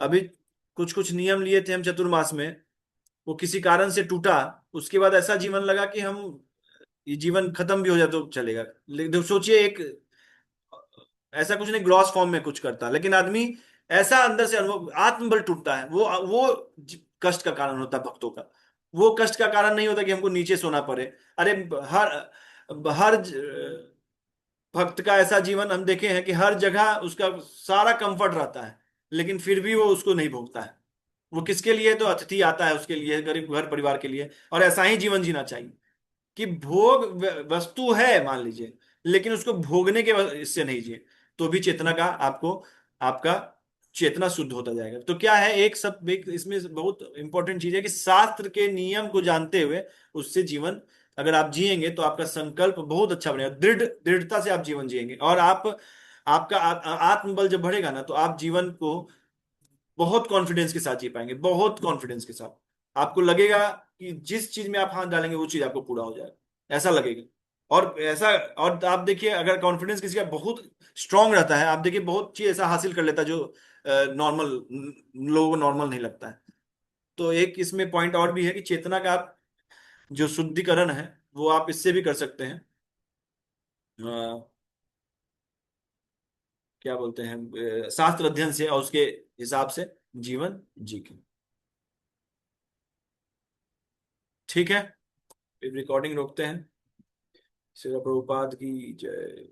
Speaker 1: अभी कुछ कुछ नियम लिए थे हम चतुर्मास में, वो किसी कारण से टूटा, उसके बाद ऐसा जीवन लगा कि हम ये जीवन खत्म भी हो जाए तो चलेगा। लेकिन सोचिए, एक ऐसा कुछ नहीं ग्रॉस फॉर्म में कुछ करता, लेकिन आदमी ऐसा अंदर से अनुभव, आत्मबल टूटता है, वो कष्ट का कारण होता है भक्तों का। वो कष्ट का कारण नहीं होता कि हमको नीचे सोना पड़े। अरे हर हर भक्त का ऐसा जीवन हम देखे हैं कि हर जगह उसका सारा कंफर्ट रहता है, लेकिन फिर भी वो उसको नहीं भोगता है। वो किसके लिए? तो अतिथि आता है उसके लिए, गरीब घर परिवार के लिए, और ऐसा ही जीवन जीना चाहिए कि भोग वस्तु है मान लीजिए, लेकिन उसको भोगने के इससे नहीं जिए, तो भी चेतना का आपको, आपका चेतना शुद्ध होता जाएगा। तो क्या है, एक सब एक इसमें बहुत इंपॉर्टेंट चीज है कि शास्त्र के नियम को जानते हुए उससे जीवन अगर आप जिएंगे तो आपका संकल्प बहुत अच्छा बनेगा, दृढ़ता से आप जीवन जिएंगे, और आप आपका आत्मबल जब बढ़ेगा ना, तो आप जीवन को बहुत कॉन्फिडेंस के साथ जी पाएंगे, बहुत कॉन्फिडेंस के साथ। आपको लगेगा कि जिस चीज में आप हाथ डालेंगे वो चीज आपको पूरा हो जाएगा, ऐसा लगेगा। और ऐसा, और आप देखिए अगर कॉन्फिडेंस किसी का बहुत स्ट्रांग रहता है, आप देखिए बहुत चीज ऐसा हासिल कर लेता है जो नॉर्मल लोगों को नॉर्मल नहीं लगता है। तो एक इसमें पॉइंट और भी है कि चेतना का आप जो शुद्धिकरण है वो आप इससे भी कर सकते हैं। अ, क्या बोलते हैं, शास्त्र अध्ययन से और उसके हिसाब से जीवन जी के। ठीक है, रिकॉर्डिंग रोकते हैं। श्रील प्रभुपाद की जय।